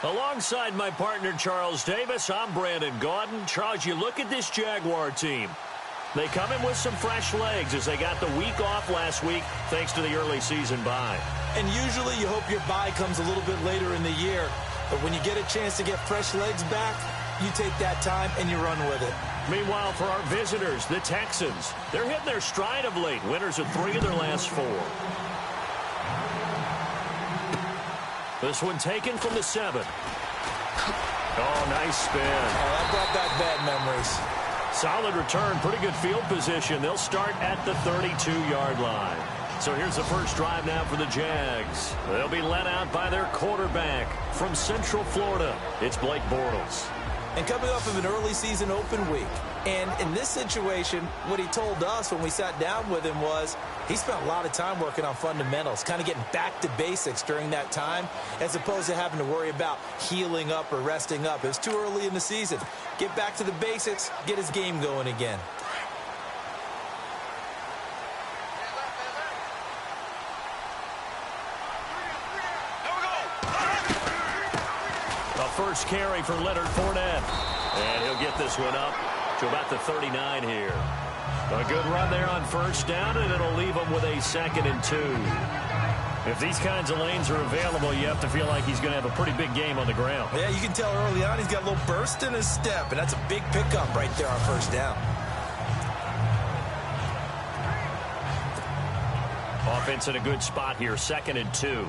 Alongside my partner, Charles Davis, I'm Brandon Gaudin. Charles, you look at this Jaguar team. They come in with some fresh legs as they got the week off last week thanks to the early season bye. And usually you hope your bye comes a little bit later in the year. But when you get a chance to get fresh legs back, you take that time and you run with it. Meanwhile, for our visitors, the Texans, they're hitting their stride of late. Winners of 3 of their last 4. This one taken from the 7. Oh, nice spin. Oh, that brought back bad memories. Solid return, pretty good field position. They'll start at the 32-yard line. So here's the first drive now for the Jags. They'll be led out by their quarterback from Central Florida. It's Blake Bortles. And coming off of an early season open week. And in this situation, what he told us when we sat down with him was he spent a lot of time working on fundamentals, kind of getting back to basics during that time, as opposed to having to worry about healing up or resting up. It was too early in the season. Get back to the basics, get his game going again. A first carry for Leonard Fournette. And he'll get this one up to about the 39 here. A good run there on first down, and it'll leave him with a 2nd and 2. If these kinds of lanes are available, you have to feel like he's going to have a pretty big game on the ground. Yeah, you can tell early on he's got a little burst in his step, and that's a big pickup right there on first down. Offense in a good spot here, 2nd and 2.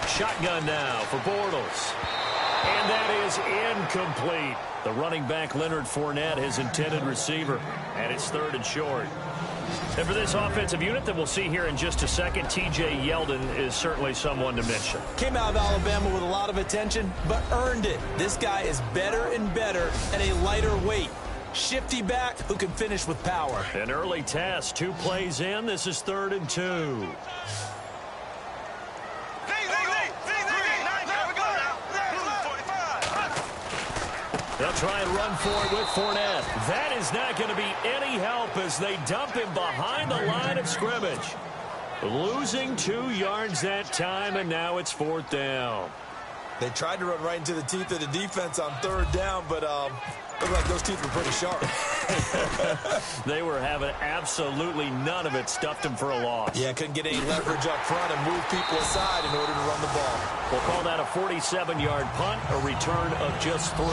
Shotgun now for Bortles. And that is incomplete. The running back, Leonard Fournette, his intended receiver. And it's 3rd and short. And for this offensive unit that we'll see here in just a second, T.J. Yeldon is certainly someone to mention. Came out of Alabama with a lot of attention, but earned it. This guy is better and better at a lighter weight. Shifty back who can finish with power. An early test, 2 plays in. This is 3rd and 2. They'll try and run for it with Fournette. That is not going to be any help as they dump him behind the line of scrimmage. Losing 2 yards that time, and now it's 4th down. They tried to run right into the teeth of the defense on 3rd down, but looked like those teeth were pretty sharp. They were having absolutely none of it. Stuffed him for a loss. Yeah, couldn't get any leverage up front and move people aside in order to run the ball. We'll call that a 47-yard punt, a return of just 3.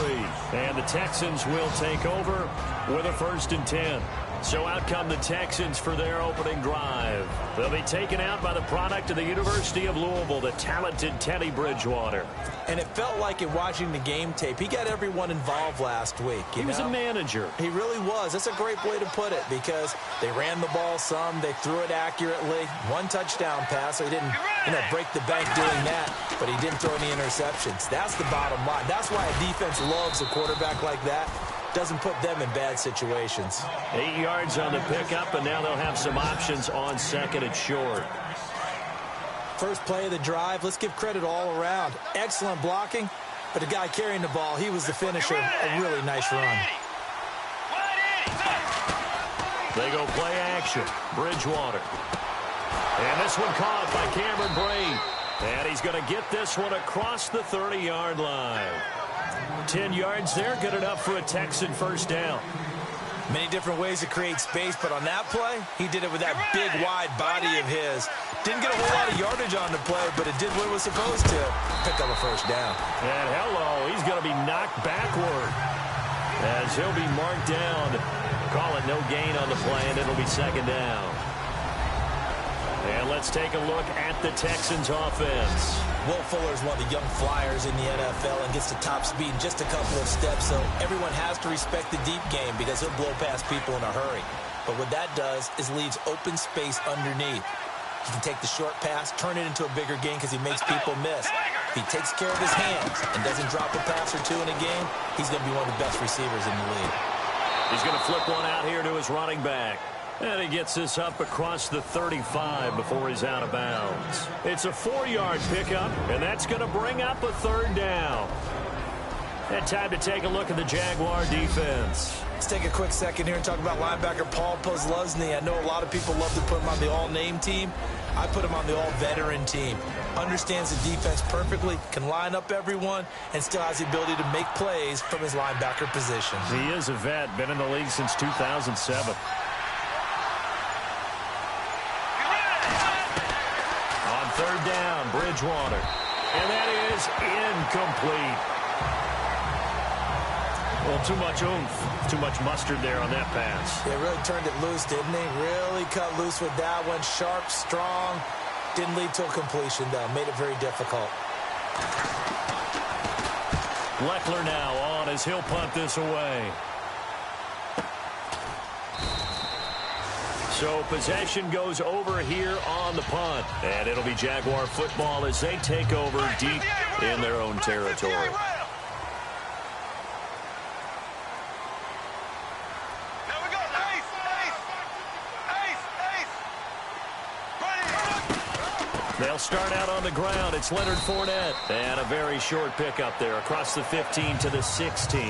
And the Texans will take over with a 1st and 10. So out come the Texans for their opening drive. They'll be taken out by the product of the University of Louisville, the talented Teddy Bridgewater. And it felt like in watching the game tape, he got everyone involved last week. He was a manager. He really was. That's a great way to put it because they ran the ball some, they threw it accurately. 1 touchdown pass, so he didn't break the bank doing that, but he didn't throw any interceptions. That's the bottom line. That's why a defense loves a quarterback like that. Doesn't put them in bad situations. 8 yards on the pickup, and now they'll have some options on 2nd and short. First play of the drive, let's give credit all around. Excellent blocking, but the guy carrying the ball, he was the finisher. A really nice run. They go play action. Bridgewater. And this one caught by Cameron Brate. And he's going to get this one across the 30-yard line. 10 yards there, good enough for a Texan first down. Many different ways to create space, but on that play, he did it with that big, wide body of his. Didn't get a whole lot of yardage on the play, but it did what it was supposed to. Pick up a first down. And hello, he's going to be knocked backward as he'll be marked down. Call it no gain on the play, and it'll be 2nd down. And let's take a look at the Texans offense. Will Fuller is one of the young flyers in the NFL and gets to top speed in just a couple of steps, so everyone has to respect the deep game because he'll blow past people in a hurry. But what that does is leaves open space underneath. He can take the short pass, turn it into a bigger game because he makes people miss. If he takes care of his hands and doesn't drop a pass or 2 in a game, he's going to be one of the best receivers in the league. He's going to flip one out here to his running back. And he gets this up across the 35 before he's out of bounds. It's a 4-yard pickup, and that's going to bring up a 3rd down. And time to take a look at the Jaguar defense. Let's take a quick second here and talk about linebacker Paul Posluszny. I know a lot of people love to put him on the all-name team. I put him on the all-veteran team. Understands the defense perfectly, can line up everyone, and still has the ability to make plays from his linebacker position. He is a vet, been in the league since 2007. On third down, Bridgewater. And that is incomplete. Well, too much oomph, too much mustard there on that pass. They really turned it loose, didn't they? Really cut loose with that one. Sharp, strong. Didn't lead to a completion, though. Made it very difficult. Leckler now on as he'll punt this away. So possession goes over here on the punt. And it'll be Jaguar football as they take over deep in their own territory. They'll start out on the ground. It's Leonard Fournette. And a very short pickup there across the 15 to the 16.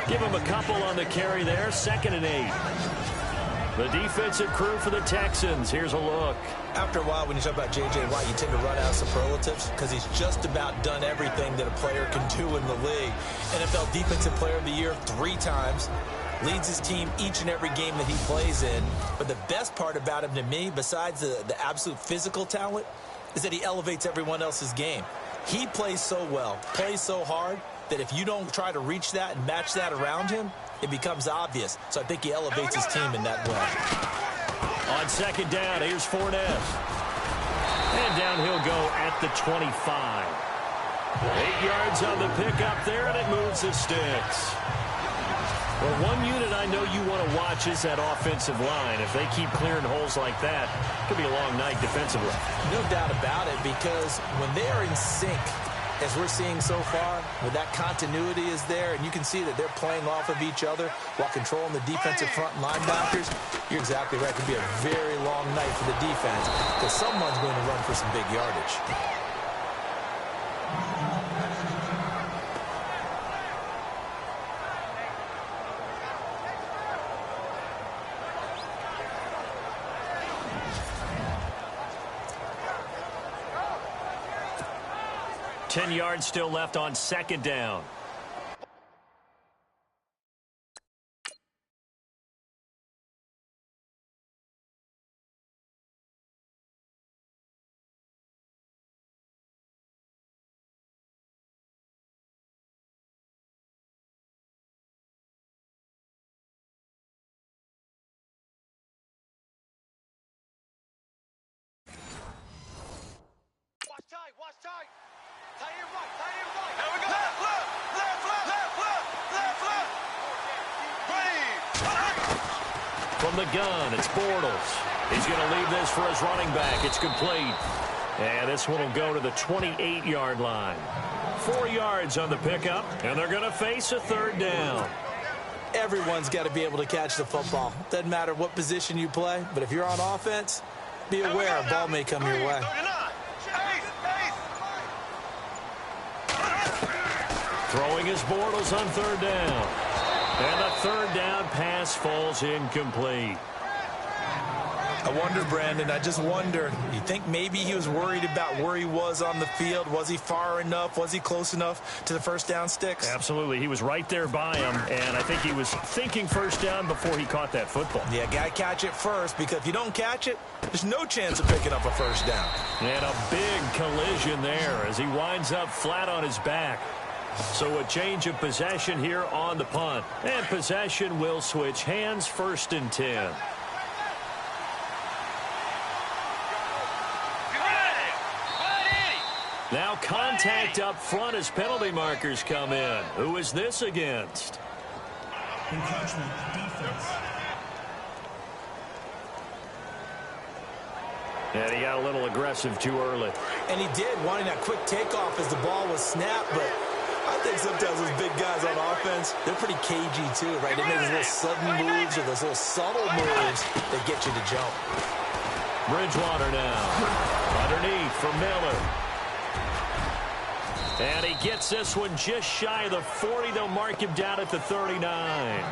Give him a couple on the carry there. 2nd and 8. The defensive crew for the Texans. Here's a look. After a while, when you talk about J.J. Watt, you tend to run out of superlatives because he's just about done everything that a player can do in the league. NFL Defensive Player of the Year 3 times. Leads his team each and every game that he plays in. But the best part about him to me, besides the absolute physical talent, is that he elevates everyone else's game. He plays so well, plays so hard, that if you don't try to reach that and match that around him, it becomes obvious. So I think he elevates his team in that way. On 2nd down, here's Fournette. And down he'll go at the 25. 8 yards on the pickup there, and it moves the sticks. Well, one unit I know you want to watch is that offensive line. If they keep clearing holes like that, it could be a long night defensively. No doubt about it, because when they are in sync, as we're seeing so far, when that continuity is there, and you can see that they're playing off of each other while controlling the defensive front linebackers, you're exactly right. It could be a very long night for the defense because someone's going to run for some big yardage. Ten yards still left on 2nd down. Watch tight. Tight end right. There we go. Left. From the gun, it's Bortles. He's going to leave this for his running back. It's complete. And this one will go to the 28-yard line. 4 yards on the pickup, and they're going to face a 3rd down. Everyone's got to be able to catch the football. Doesn't matter what position you play, but if you're on offense, be aware a ball may come your way. Throwing his Bortles on 3rd down. And the 3rd down pass falls incomplete. I wonder, Brandon, I just wonder, you think maybe he was worried about where he was on the field? Was he far enough? Was he close enough to the first down sticks? Absolutely. He was right there by him, and I think he was thinking first down before he caught that football. Yeah, got to catch it first, because if you don't catch it, there's no chance of picking up a first down. And a big collision there as he winds up flat on his back. So a change of possession here on the punt. And possession will switch hands, 1st and 10. Now contact up front as penalty markers come in. Who is this against? Encroachment defense. And he got a little aggressive too early. And he did, wanting that quick takeoff as the ball was snapped, but I think sometimes those big guys on offense, they're pretty cagey too, right? They make those little sudden moves or those little subtle moves that get you to jump. Bridgewater now. Underneath for Miller. And he gets this one just shy of the 40. They'll mark him down at the 39.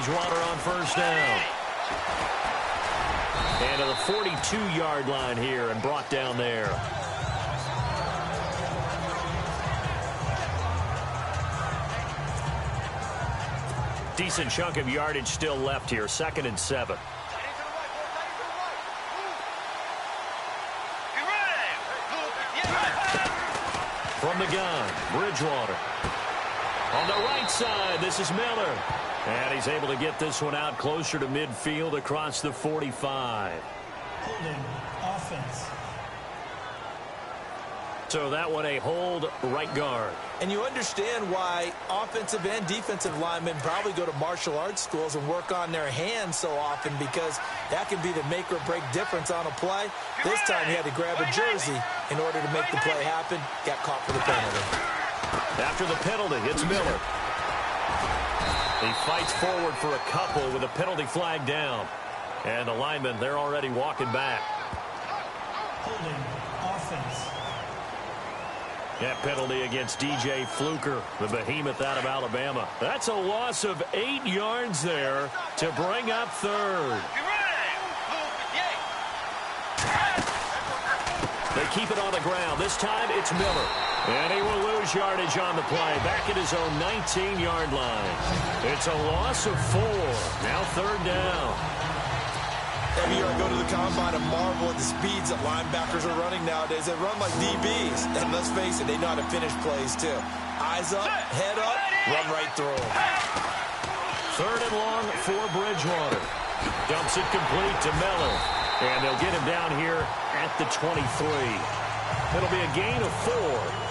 Bridgewater on first down. And to the 42-yard line here and brought down there. Decent chunk of yardage still left here. 2nd and 7. From the gun, Bridgewater. On the right side, this is Miller. And he's able to get this one out closer to midfield across the 45. Holding offense. So that one a hold right guard. And you understand why offensive and defensive linemen probably go to martial arts schools and work on their hands so often, because that can be the make or break difference on a play. This time he had to grab a jersey in order to make the play happen. Got caught for the penalty. After the penalty, it's Miller. He fights forward for a couple with a penalty flag down. And the linemen, they're already walking back. Holding offense. That penalty against DJ Fluker, the behemoth out of Alabama. That's a loss of 8 yards there to bring up third. They keep it on the ground. This time it's Miller. And he will lose yardage on the play. Back at his own 19-yard line. It's a loss of 4. Now 3rd down. Every year I go to the combine and marvel at the speeds that linebackers are running nowadays. They run like DBs. And let's face it, they know how to finish plays too. Eyes up, head up, run right through them. 3rd and long for Bridgewater. Dumps it complete to Miller. And they'll get him down here at the 23. It'll be a gain of 4.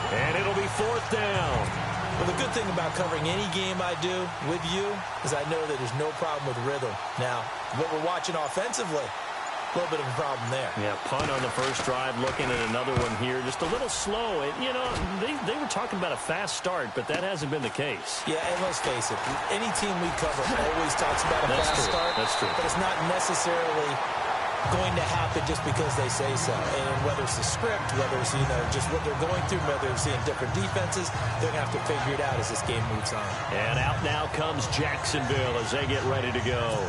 And it'll be 4th down. Well, the good thing about covering any game I do with you is I know that there's no problem with rhythm. Now, what we're watching offensively, a little bit of a problem there. Yeah, punt on the first drive, looking at another one here. Just a little slow. You know, they were talking about a fast start, but that hasn't been the case. Yeah, and let's face it, any team we cover always talks about a fast start. That's true. But it's not necessarily going to happen just because they say so. And whether it's the script, whether it's, just what they're going through, whether they're seeing different defenses, they're going to have to figure it out as this game moves on. And out now comes Jacksonville as they get ready to go.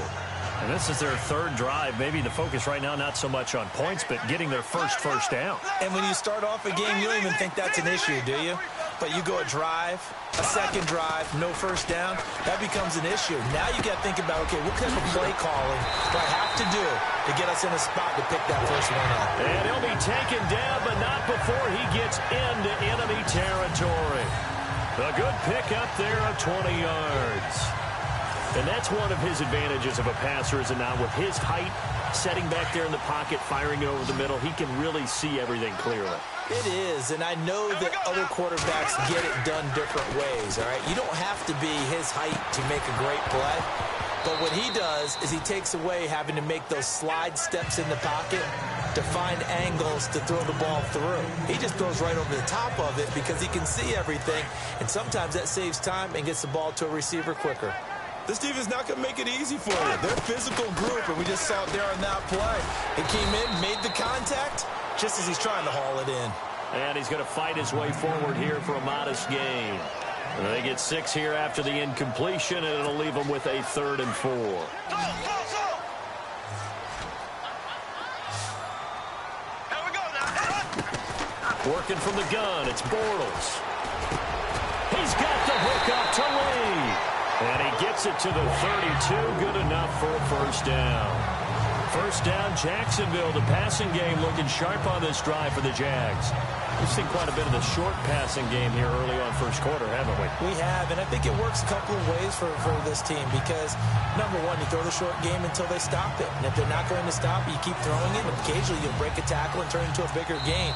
And this is their 3rd drive. Maybe the focus right now not so much on points, but getting their first down. And when you start off a game, you don't even think that's an issue, do you? But you go a drive, a second drive, no first down, that becomes an issue. Now you got to think about, okay, what kind of play calling do I have to do to get us in a spot to pick that first one up? And he'll be taken down, but not before he gets into enemy territory. A good pickup there of 20 yards. And that's one of his advantages of a passer, is it not? With his height, setting back there in the pocket, firing over the middle, he can really see everything clearly. It is, and I know that other quarterbacks get it done different ways, all right? You don't have to be his height to make a great play. But what he does is he takes away having to make those slide steps in the pocket to find angles to throw the ball through. He just throws right over the top of it because he can see everything, and sometimes that saves time and gets the ball to a receiver quicker. This defense is not going to make it easy for you. They're a physical group, and we just saw it there on that play. It came in, made the contact, just as he's trying to haul it in. And he's going to fight his way forward here for a modest gain. And they get 6 here after the incompletion, and it'll leave them with a 3rd and 4. Working from the gun, it's Bortles. He's got the hook up to Lee. And he gets it to the 32. Good enough for a first down. First down, Jacksonville. The passing game looking sharp on this drive for the Jags. We've seen quite a bit of the short passing game here early on first quarter, haven't we? We have, and I think it works a couple of ways for this team because, number one, you throw the short game until they stop it. And if they're not going to stop it, you keep throwing it. Occasionally, you'll break a tackle and turn it into a bigger gain.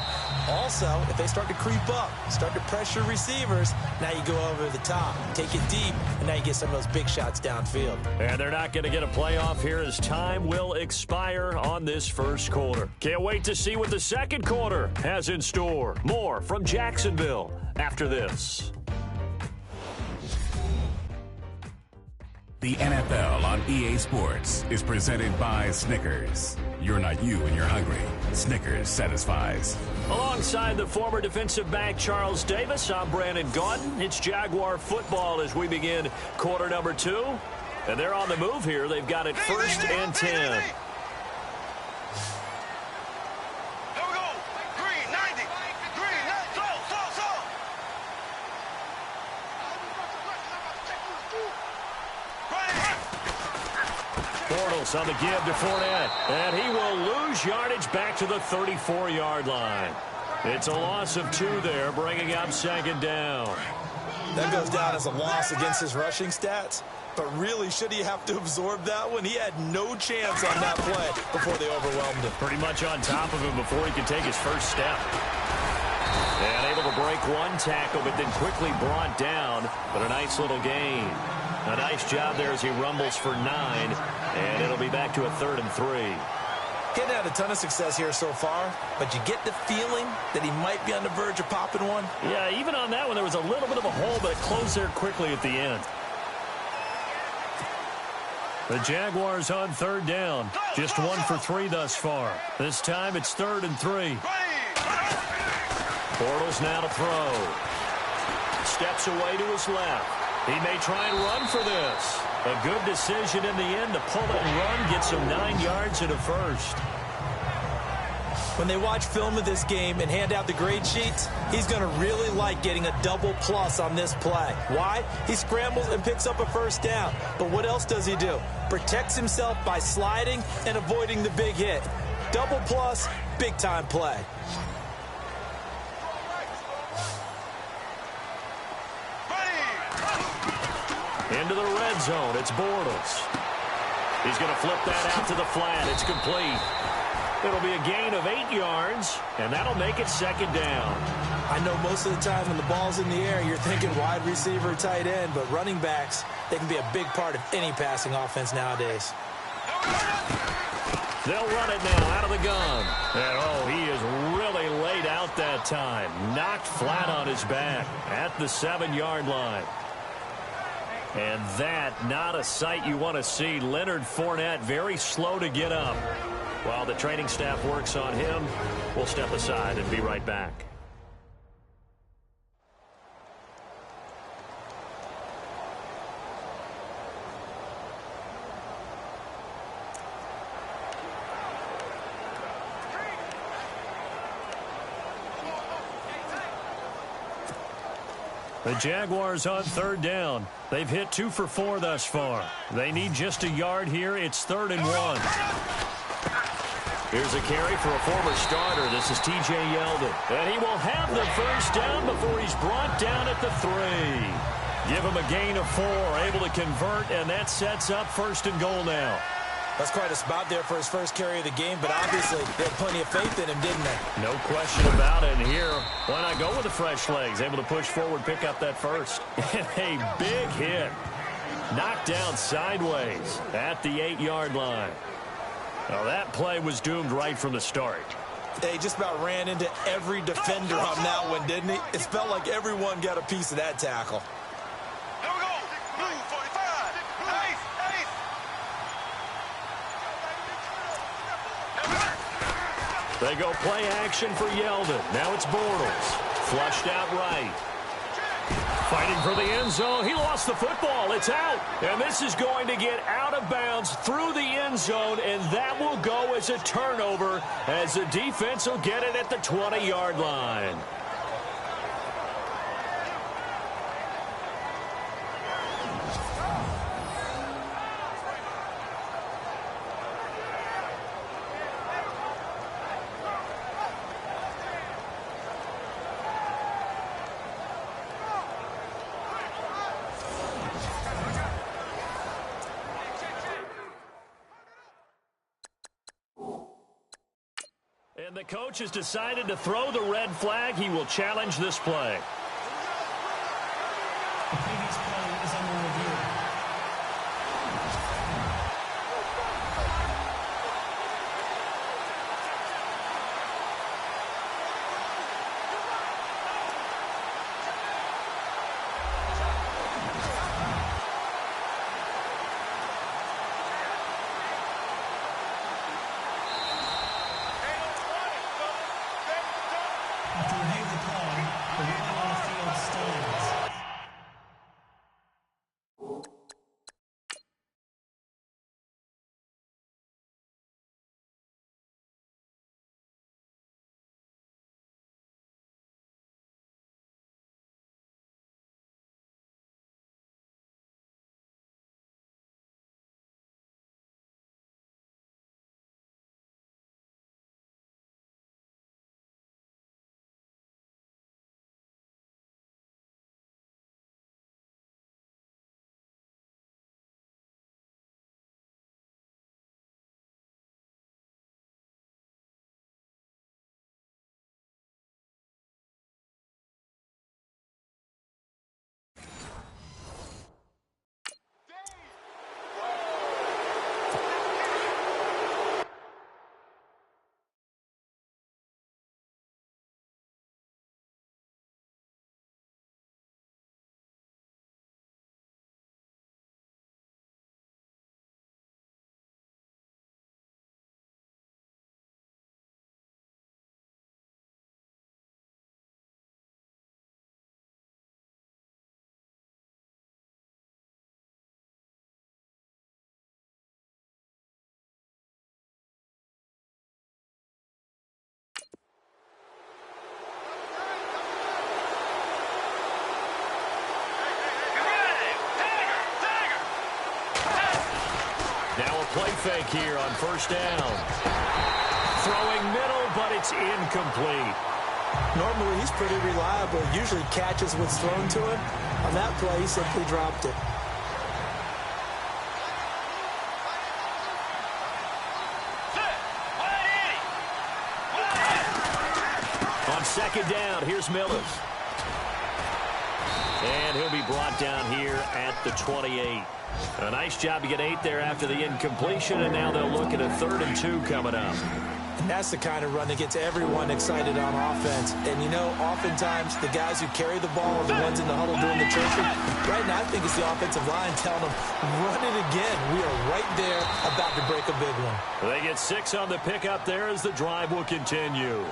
Also, if they start to creep up, start to pressure receivers, now you go over the top, take it deep, and now you get some of those big shots downfield. And they're not going to get a playoff here as time will expire on this first quarter. Can't wait to see what the second quarter has in store. More from Jacksonville after this. The NFL on EA Sports is presented by Snickers. You're not you when you're hungry. Snickers satisfies. Alongside the former defensive back Charles Davis, I'm Brandon Gaudin. It's Jaguar football as we begin quarter number 2. And they're on the move here. They've got it first and 10. Here we go. Green, 90. Green, slow. Bortles on the give to Fournette. And he will lose yardage back to the 34-yard line. It's a loss of 2 there, bringing up second down. That goes down as a loss against his rushing stats. But really, should he have to absorb that one? He had no chance on that play before they overwhelmed him. Pretty much on top of him before he could take his first step. And able to break 1 tackle, but then quickly brought down. But a nice little gain. A nice job there as he rumbles for 9. And it'll be back to a 3rd and 3. Getting had a ton of success here so far, but you get the feeling that he might be on the verge of popping one. Yeah, even on that one, there was a little bit of a hole, but it closed there quickly at the end. The Jaguars on 3rd down. Just 1 for 3 thus far. This time it's 3rd and 3. Bortles now to throw. Steps away to his left. He may try and run for this. A good decision in the end to pull it and run. Get some 9 yards and a first. When they watch film of this game and hand out the grade sheets, he's going to really like getting a double plus on this play. Why? He scrambles and picks up a first down. But what else does he do? Protects himself by sliding and avoiding the big hit. Double plus, big time play. Into the red zone. It's Bortles. He's going to flip that out to the flat. It's complete. It'll be a gain of 8 yards, and that'll make it second down. I know most of the time when the ball's in the air, you're thinking wide receiver, tight end, but running backs, they can be a big part of any passing offense nowadays. They'll run it now out of the gun. And, oh, he is really laid out that time. Knocked flat on his back at the 7-yard line. And that, not a sight you want to see. Leonard Fournette very slow to get up. While the training staff works on him, we'll step aside and be right back. The Jaguars on 3rd down. They've hit 2 for 4 thus far. They need just a yard here. It's 3rd and 1. Here's a carry for a former starter. This is T.J. Yeldon. And he will have the first down before he's brought down at the 3. Give him a gain of 4. Able to convert, and that sets up 1st and goal now. That's quite a spot there for his first carry of the game, but obviously they had plenty of faith in him, didn't they? No question about it. And here, why not go with the fresh legs? Able to push forward, pick up that first. And a big hit. Knocked down sideways at the 8-yard line. Now, that play was doomed right from the start. They just about ran into every defender on that one, didn't he? It felt like everyone got a piece of that tackle. Here we go. Blue 45. They go play action for Yeldon. Now it's Bortles. Flushed out right. Fighting for the end zone. He lost the football. It's out. And this is going to get out of bounds through the end zone, and that will go as a turnover as the defense will get it at the 20-yard line. And the coach has decided to throw the red flag. He will challenge this play. The previous play is under review. After review of the play, the ruling on the field stands. fake here on first down. Throwing middle, but it's incomplete. Normally, he's pretty reliable. Usually catches what's thrown to him. On that play, he simply dropped it. On second down, here's Miller. And he'll be brought down here at the 28. A nice job to get 8 there after the incompletion, and now they'll look at a 3rd and 2 coming up. And that's the kind of run that gets everyone excited on offense. And, you know, oftentimes the guys who carry the ball are the ones in the huddle doing the chirping. Right now, I think it's the offensive line telling them, run it again. We are right there about to break a big one. They get 6 on the pickup there as the drive will continue.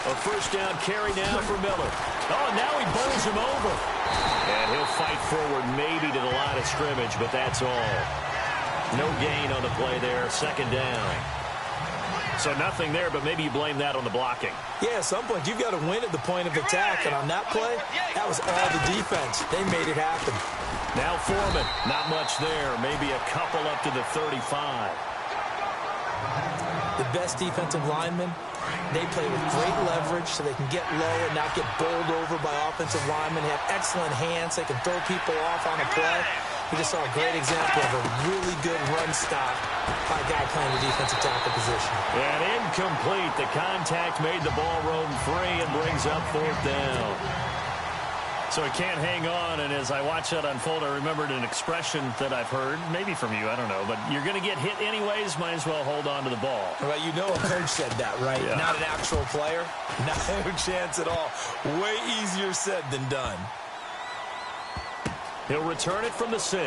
A first down carry now for Miller. Oh, and now he bowls him over. And he'll fight forward maybe to the line of scrimmage, but that's all. No gain on the play there. Second down. So nothing there, but maybe you blame that on the blocking. Yeah, at some point, you've got to win at the point of attack. And on that play, that was all the defense. They made it happen. Now Foreman. Not much there. Maybe a couple up to the 35. The best defensive linemen, they play with great leverage so they can get low and not get bowled over by offensive linemen. They have excellent hands. They can throw people off on a play. We just saw a great example of a really good run stop by a guy playing the defensive tackle position. And incomplete. The contact made the ball roam free and brings up 4th down. So he can't hang on, and as I watch that unfold, I remembered an expression that I've heard, maybe from you, I don't know, but you're going to get hit anyways, might as well hold on to the ball. Well, you know a coach said that, right? Yeah. Not an actual player. No chance at all. Way easier said than done. He'll return it from the 6.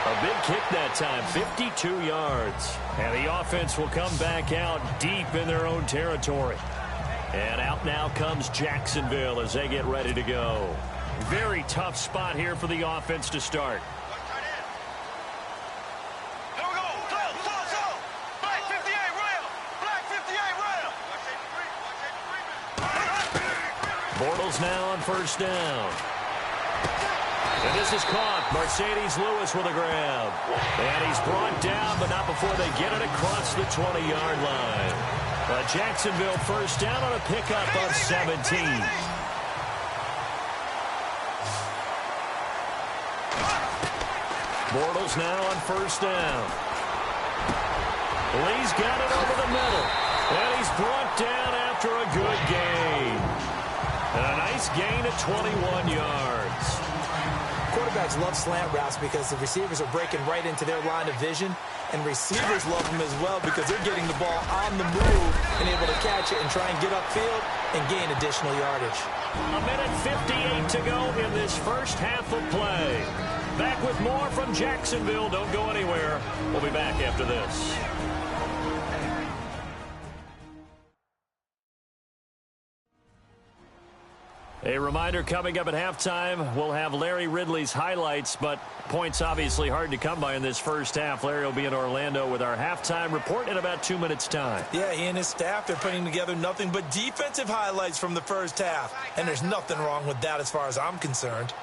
A big kick that time, 52 yards. And the offense will come back out deep in their own territory. And out now comes Jacksonville as they get ready to go. Very tough spot here for the offense to start. Here we go. So. Black 58 rail. Black 58 rail. Bortles now on first down. And this is caught. Mercedes Lewis with a grab. And he's brought down, but not before they get it across the 20-yard line. Jacksonville first down on a pickup of 17. Bortles now on first down. Lee's got it over the middle. And he's brought down after a good gain. And a nice gain of 21 yards. Quarterbacks love slant routes because the receivers are breaking right into their line of vision. And receivers love them as well because they're getting the ball on the move and able to catch it and try and get upfield and gain additional yardage. A minute 58 to go in this first half of play. Back with more from Jacksonville. Don't go anywhere. We'll be back after this. A reminder, coming up at halftime, we'll have Larry Ridley's highlights, but points obviously hard to come by in this first half. Larry will be in Orlando with our halftime report in about 2 minutes' time. Yeah, he and his staff, they're putting together nothing but defensive highlights from the first half. And there's nothing wrong with that as far as I'm concerned.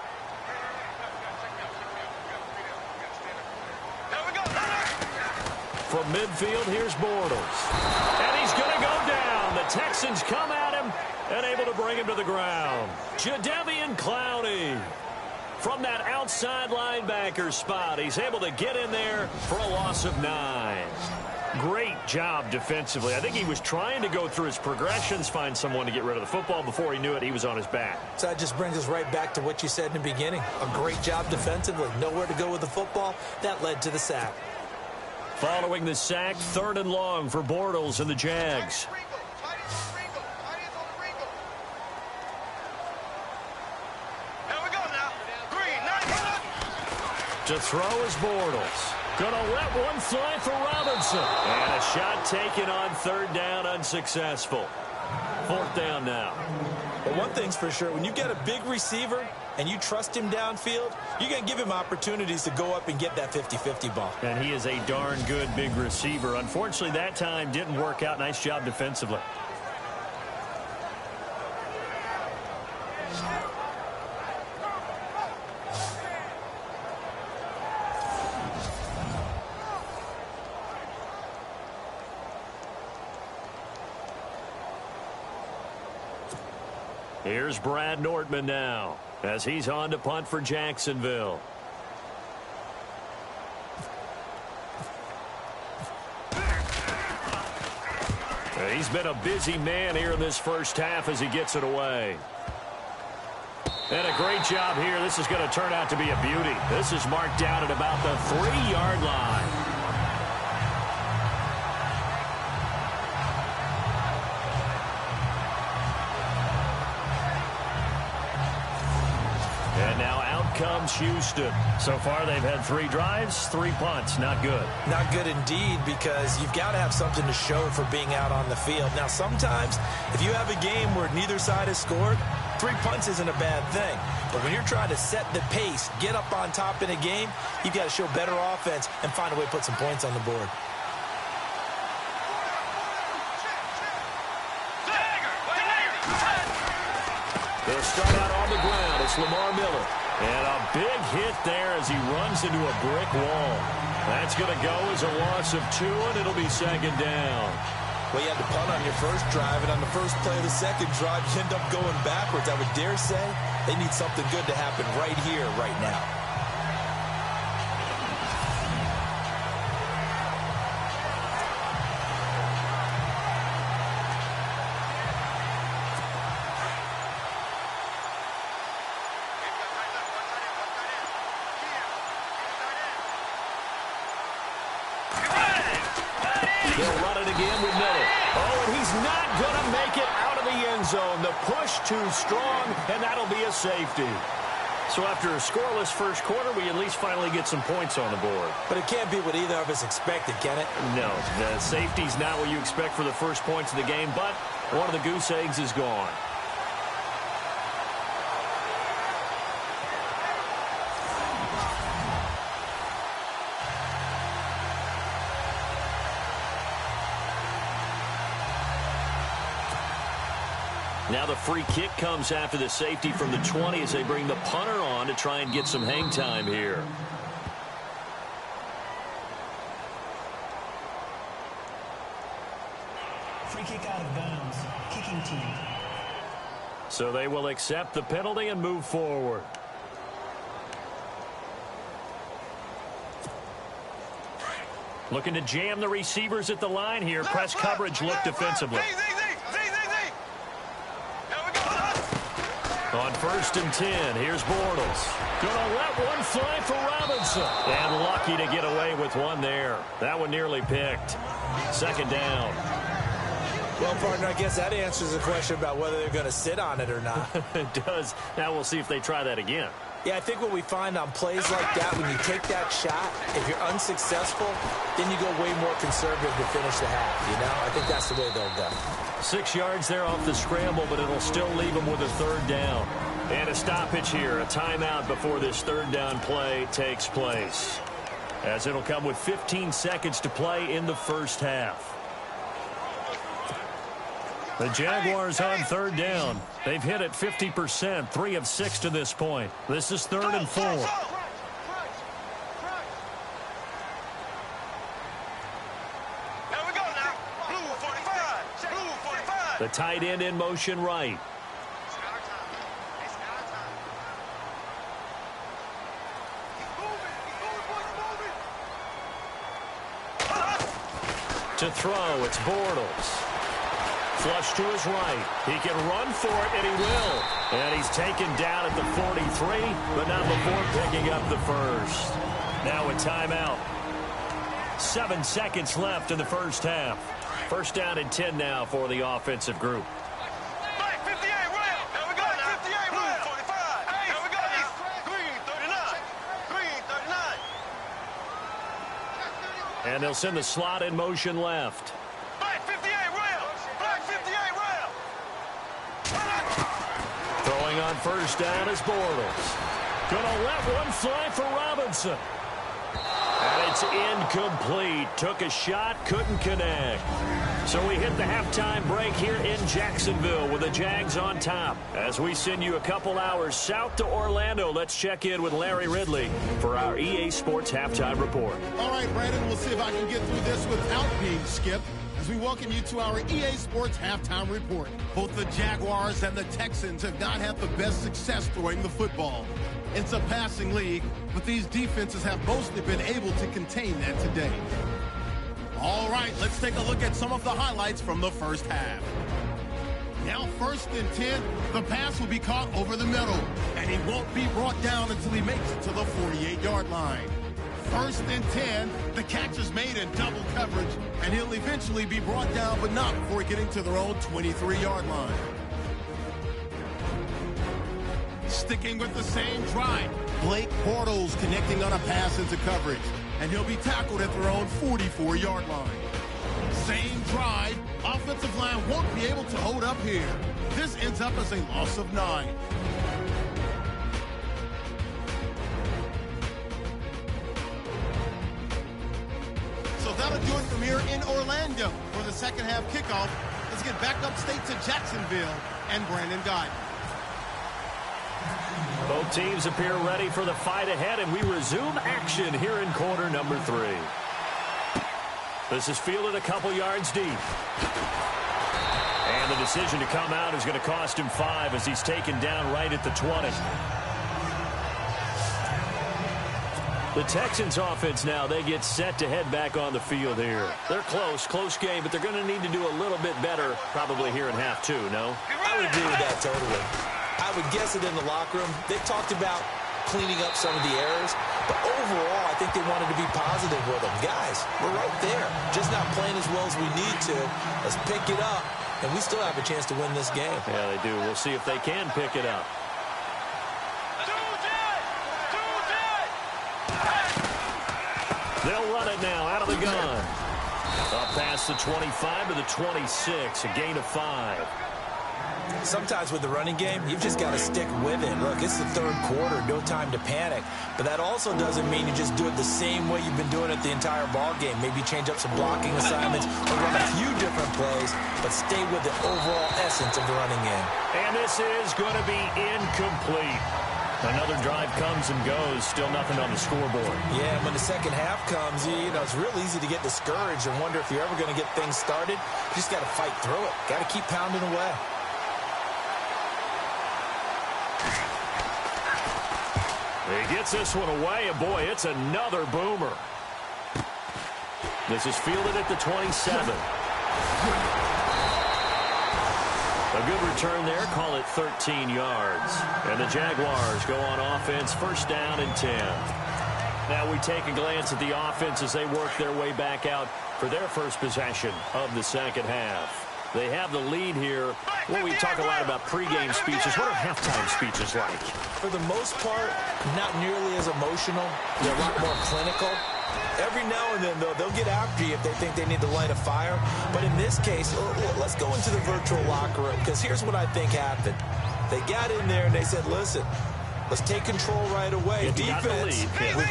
From midfield, here's Bortles. And he's going to go down. The Texans come at him and able to bring him to the ground. Jadeveon Clowney from that outside linebacker spot. He's able to get in there for a loss of 9. Great job defensively. I think he was trying to go through his progressions, find someone to get rid of the football. Before he knew it, he was on his back. So that just brings us right back to what you said in the beginning. A great job defensively. Nowhere to go with the football. That led to the sack. Following the sack, 3rd and long for Bortles and the Jags. To throw is Bortles. Gonna let one fly for Robinson. And a shot taken on 3rd down, unsuccessful. 4th down now. But one thing's for sure, when you get a big receiver and you trust him downfield, you're going to give him opportunities to go up and get that 50-50 ball. And he is a darn good big receiver. Unfortunately, that time didn't work out. Nice job defensively. Here's Brad Nortman now as he's on to punt for Jacksonville. He's been a busy man here in this first half as he gets it away. And a great job here. This is going to turn out to be a beauty. This is marked down at about the 3-yard line. And now out comes Houston. So far they've had 3 drives, 3 punts. Not good. Not good indeed, because you've got to have something to show for being out on the field. Now sometimes if you have a game where neither side has scored, 3 punts isn't a bad thing. But when you're trying to set the pace, get up on top in a game, you've got to show better offense and find a way to put some points on the board. They'll start out on the ground. It's Lamar Miller. And a big hit there as he runs into a brick wall. That's going to go as a loss of 2, and it'll be 2nd down. Well, you had to punt on your first drive, and on the first play of the second drive, you end up going backwards. I would dare say they need something good to happen right here, right now. They'll run it again with Miller. Oh, and he's not going to make it out of the end zone. The push too strong, and that'll be a safety. So after a scoreless first quarter, we at least finally get some points on the board. But it can't be what either of us expected, can it? No, the safety's not what you expect for the first points of the game, but one of the goose eggs is gone. Now the free kick comes after the safety from the 20 as they bring the punter on to try and get some hang time here. Free kick out of bounds. Kicking team. So they will accept the penalty and move forward. Looking to jam the receivers at the line here. Press coverage look defensively. On 1st and 10, here's Bortles. Gonna let one fly for Robinson. And lucky to get away with one there. That one nearly picked. 2nd down. Well, partner, I guess that answers the question about whether they're going to sit on it or not. It does. Now we'll see if they try that again. Yeah, I think what we find on plays like that, when you take that shot, if you're unsuccessful, then you go way more conservative to finish the half, you know? I think that's the way they'll go. 6 yards there off the scramble, but it'll still leave them with a 3rd down. And a stoppage here, a timeout before this 3rd down play takes place. As it'll come with 15 seconds to play in the first half. The Jaguars on 3rd down. They've hit it 50%, 3 of 6 to this point. This is 3rd and 4. The tight end in motion right. To throw, it's Bortles. Flush to his right. He can run for it, and he will. And he's taken down at the 43, but not before picking up the first. Now a timeout. 7 seconds left in the first half. 1st down and 10 now for the offensive group. And they'll send the slot in motion left. Throwing on first down is Bortles. Gonna let one fly for Robinson. And it's incomplete. Took a shot, couldn't connect. So we hit the halftime break here in Jacksonville with the Jags on top. As we send you a couple hours south to Orlando, let's check in with Larry Ridley for our EA Sports Halftime Report. All right, Brandon, we'll see if I can get through this without being skipped as we welcome you to our EA Sports Halftime Report. Both the Jaguars and the Texans have not had the best success throwing the football. It's a passing league, but these defenses have mostly been able to contain that today. All right, let's take a look at some of the highlights from the first half. Now 1st and 10, the pass will be caught over the middle, and he won't be brought down until he makes it to the 48-yard line. 1st and 10, the catch is made in double coverage, and he'll eventually be brought down, but not before getting to their own 23-yard line. Sticking with the same drive, Blake Bortles connecting on a pass into coverage, and he'll be tackled at their own 44-yard line. Same drive, offensive line won't be able to hold up here. This ends up as a loss of 9. So that'll do it from here in Orlando for the second half kickoff. Let's get back upstate to Jacksonville and Brandon Guy. Both teams appear ready for the fight ahead, and we resume action here in quarter number 3. This is fielded a couple yards deep. And the decision to come out is going to cost him 5 as he's taken down right at the 20. The Texans offense now, they get set to head back on the field here. They're close game, but they're going to need to do a little bit better probably here in half 2, no? I would agree with that totally. I would guess it in the locker room. They talked about cleaning up some of the errors, but overall, I think they wanted to be positive with them. Guys, we're right there. Just not playing as well as we need to. Let's pick it up, and we still have a chance to win this game. Yeah, they do. We'll see if they can pick it up. They'll run it now out of the gun. Up past the 25 to the 26, a gain of 5. Sometimes with the running game, you've just got to stick with it. Look, it's the third quarter, no time to panic. But that also doesn't mean you just do it the same way you've been doing it the entire ball game. Maybe change up some blocking assignments or run a few different plays, but stay with the overall essence of the running game. And this is going to be incomplete. Another drive comes and goes, still nothing on the scoreboard. Yeah, when the second half comes, you know, it's real easy to get discouraged and wonder if you're ever going to get things started. You just got to fight through it. Got to keep pounding away. He gets this one away, and boy, it's another boomer. This is fielded at the 27. A good return there, call it 13 yards. And the Jaguars go on offense, first down and 10. Now we take a glance at the offense as they work their way back out for their first possession of the second half. They have the lead here. Well, we talk a lot about pregame speeches. What are halftime speeches like? For the most part, not nearly as emotional. They're a lot more clinical. Every now and then, though, they'll get after you if they think they need to light a fire. But in this case, let's go into the virtual locker room, because here's what I think happened. They got in there and they said, listen, let's take control right away. Defense, we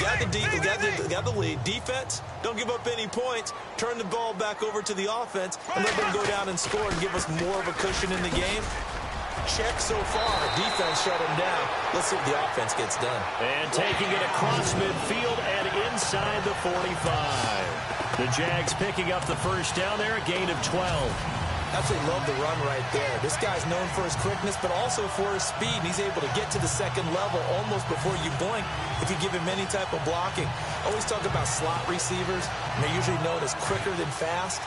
got the lead. Defense, don't give up any points. Turn the ball back over to the offense and let them go down and score and give us more of a cushion in the game. Check so far. Defense shut him down. Let's see if the offense gets done. And taking it across midfield and inside the 45. The Jags picking up the first down there, a gain of 12. Absolutely love the run right there. This guy's known for his quickness, but also for his speed. And he's able to get to the second level almost before you blink if you give him any type of blocking. Always talk about slot receivers. And they're usually known as quicker than fast.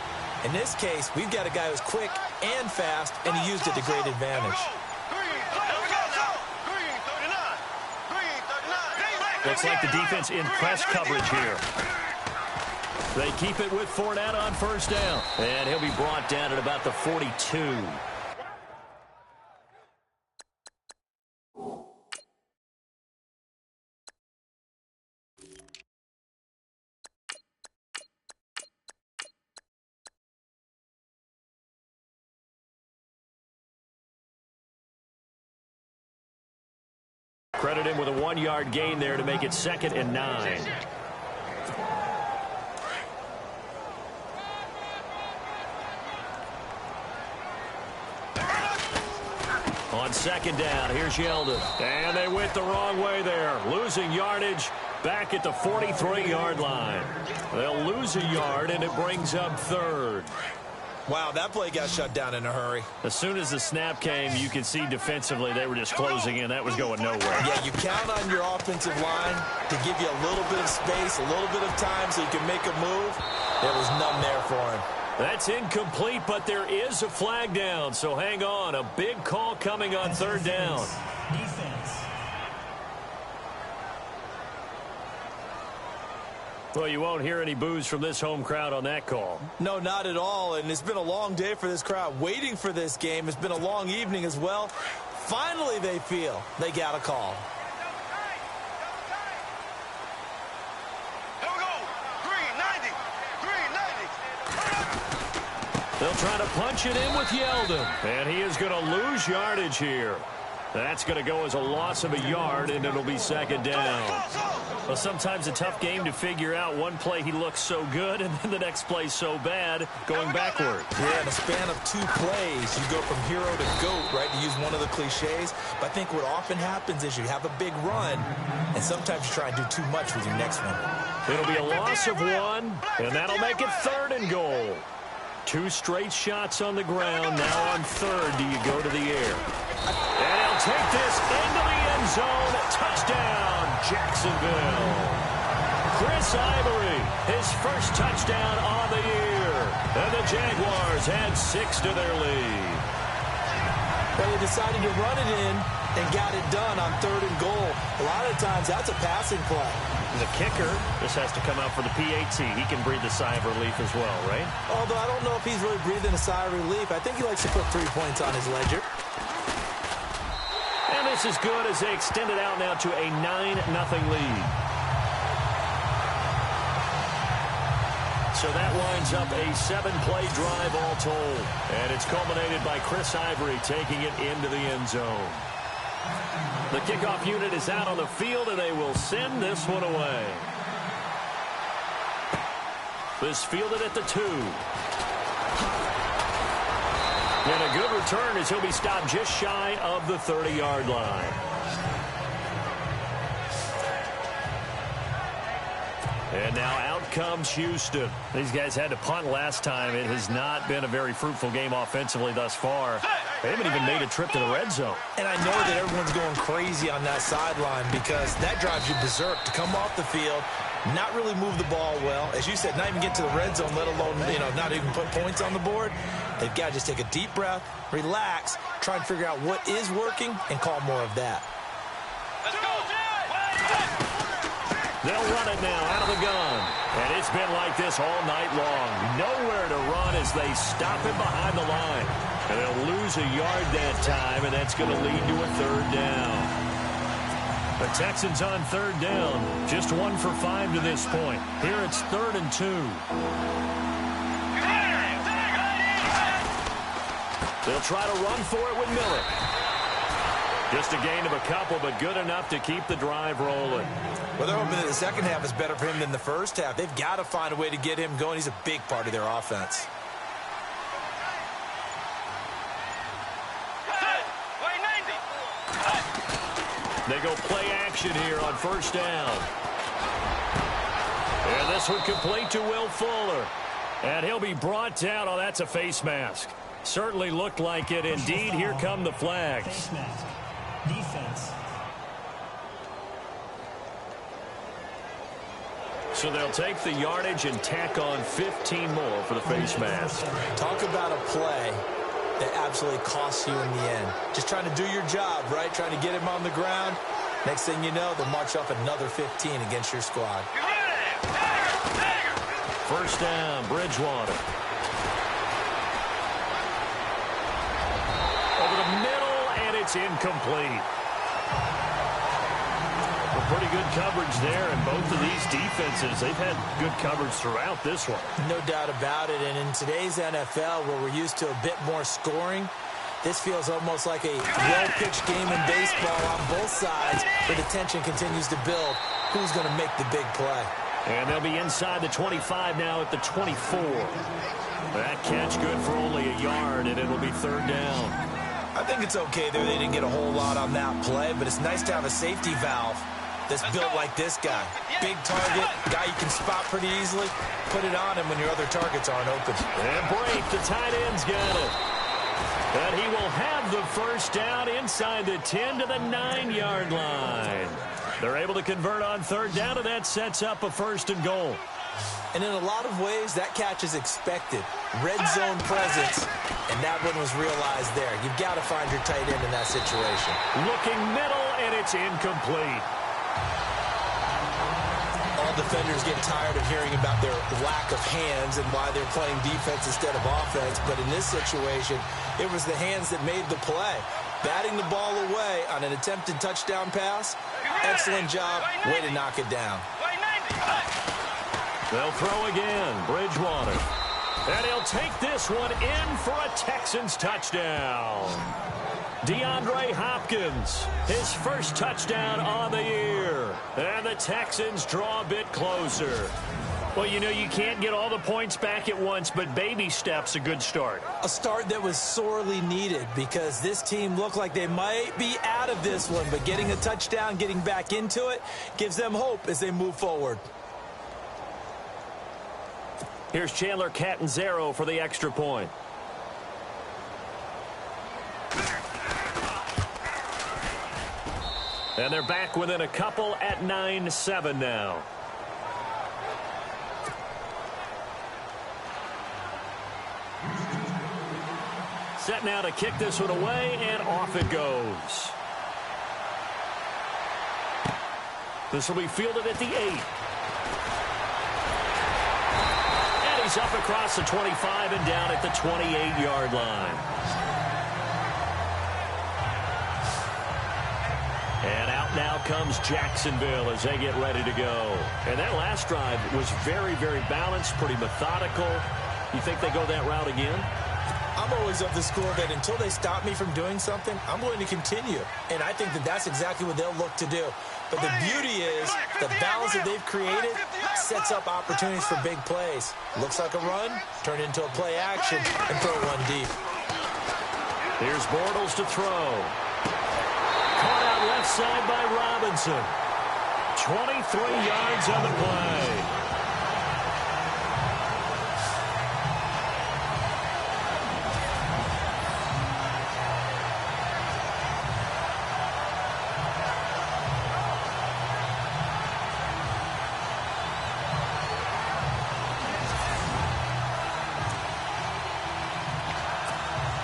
In this case, we've got a guy who's quick and fast, and he used it to great advantage. Looks like the defense in press coverage here. They keep it with Fournette on first down. And he'll be brought down at about the 42. Credit him with a 1-yard gain there to make it 2nd and 9. On 2nd down, here's Yeldon. And they went the wrong way there. Losing yardage back at the 43-yard line. They'll lose a yard, and it brings up 3rd. Wow, that play got shut down in a hurry. As soon as the snap came, you could see defensively they were just closing in. That was going nowhere. Yeah, you count on your offensive line to give you a little bit of space, a little bit of time so you can make a move. There was none there for him. That's incomplete, but there is a flag down, so hang on. A big call coming on 3rd down. Defense. Well, you won't hear any boos from this home crowd on that call. No, not at all, and it's been a long day for this crowd waiting for this game. It's been a long evening as well. Finally, they feel they got a call. Here we go. 390. 390. They'll try to punch it in with Yeldon, and he is going to lose yardage here. That's going to go as a loss of a yard, and it'll be 2nd down. Well, sometimes a tough game to figure out. One play he looks so good, and then the next play so bad, going backward. Yeah, in a span of 2 plays, you go from hero to GOAT, right, to use one of the cliches. But I think what often happens is you have a big run, and sometimes you try and do too much with your next one. It'll be a loss of 1, and that'll make it 3rd and goal. 2 straight shots on the ground. Now on 3rd, do you go to the air? And he'll take this into the end zone. Touchdown, Jacksonville. Chris Ivory, his first touchdown on the year. And the Jaguars add 6 to their lead. Well, they decided to run it in and got it done on 3rd and goal. A lot of times, that's a passing play. The kicker, this has to come out for the PAT. He can breathe a sigh of relief as well, right? Although I don't know if he's really breathing a sigh of relief. I think he likes to put 3 points on his ledger. And this is good as they extend it out now to a 9-0 lead. So that winds up a 7-play drive all told. And it's culminated by Chris Ivory taking it into the end zone. The kickoff unit is out on the field, and they will send this one away. This fielded at the 2. And a good return as he'll be stopped just shy of the 30-yard line. And now out comes Houston. These guys had to punt last time. It has not been a very fruitful game offensively thus far. They haven't even made a trip to the red zone. And I know that everyone's going crazy on that sideline because that drives you berserk to come off the field, not really move the ball well. As you said, not even get to the red zone, let alone, not even put points on the board. They've got to just take a deep breath, relax, try and figure out what is working, and call more of that. Let's go. They'll run it now out of the gun. And it's been like this all night long. Nowhere to run as they stop him behind the line. And they'll lose a yard that time, and that's going to lead to a 3rd down. The Texans on 3rd down. Just 1 for 5 to this point. Here it's 3rd and 2. They'll try to run for it with Miller. Just a gain of a couple, but good enough to keep the drive rolling. Well, they're hoping that the second half is better for him than the first half. They've got to find a way to get him going. He's a big part of their offense. They go play action here on 1st down. And this one complete to Will Fuller. And he'll be brought down. Oh, that's a face mask. Certainly looked like it. Indeed, here come the flags. Face mask. Defense. So they'll take the yardage and tack on 15 more for the face mask. Talk about a play that absolutely costs you in the end. Just trying to do your job, right? Trying to get him on the ground. Next thing you know, they'll march off another 15 against your squad. 1st down, Bridgewater. Over the middle, and it's incomplete. Pretty good coverage there, and both of these defenses, they've had good coverage throughout this one. No doubt about it, and in today's NFL, where we're used to a bit more scoring, This feels almost like a well-pitched game in baseball on both sides, where the tension continues to build. Who's going to make the big play? And they'll be inside the 25 now at the 24. That catch good for only a yard, and it'll be third down. I think it's okay there. They didn't get a whole lot on that play, but it's nice to have a safety valve that's built like this guy. Big target, guy you can spot pretty easily. Put it on him when your other targets aren't open. And Brake, the tight end's got it. And he will have the first down inside the 10 to the 9-yard line. They're able to convert on third down, and that sets up a first and goal. And in a lot of ways, that catch is expected. Red zone presence, and that one was realized there. You've got to find your tight end in that situation. Looking middle, and it's incomplete. All defenders get tired of hearing about their lack of hands and why they're playing defense instead of offense. But in this situation, it was the hands that made the play. Batting the ball away on an attempted touchdown pass. Excellent job. Way to knock it down. They'll throw again. Bridgewater. And he'll take this one in for a Texans touchdown. DeAndre Hopkins, his first touchdown on the year. And the Texans draw a bit closer. Well, you know, you can't get all the points back at once, but baby steps a good start. A start that was sorely needed because this team looked like they might be out of this one, but getting a touchdown, getting back into it, gives them hope as they move forward. Here's Chandler Catanzaro for the extra point. And they're back within a couple at 9-7 now. Set now to kick this one away, and off it goes. This will be fielded at the 8. And he's up across the 25 and down at the 28-yard line. And out now comes Jacksonville as they get ready to go. And that last drive was very, very balanced, pretty methodical. You think they go that route again? I'm always of the school that until they stop me from doing something, I'm going to continue. And I think that that's exactly what they'll look to do. But the beauty is the balance that they've created sets up opportunities for big plays. Looks like a run, turn into a play action, and throw one deep. Here's Bortles to throw. Caught out left side by Robinson. 23 yards on the play.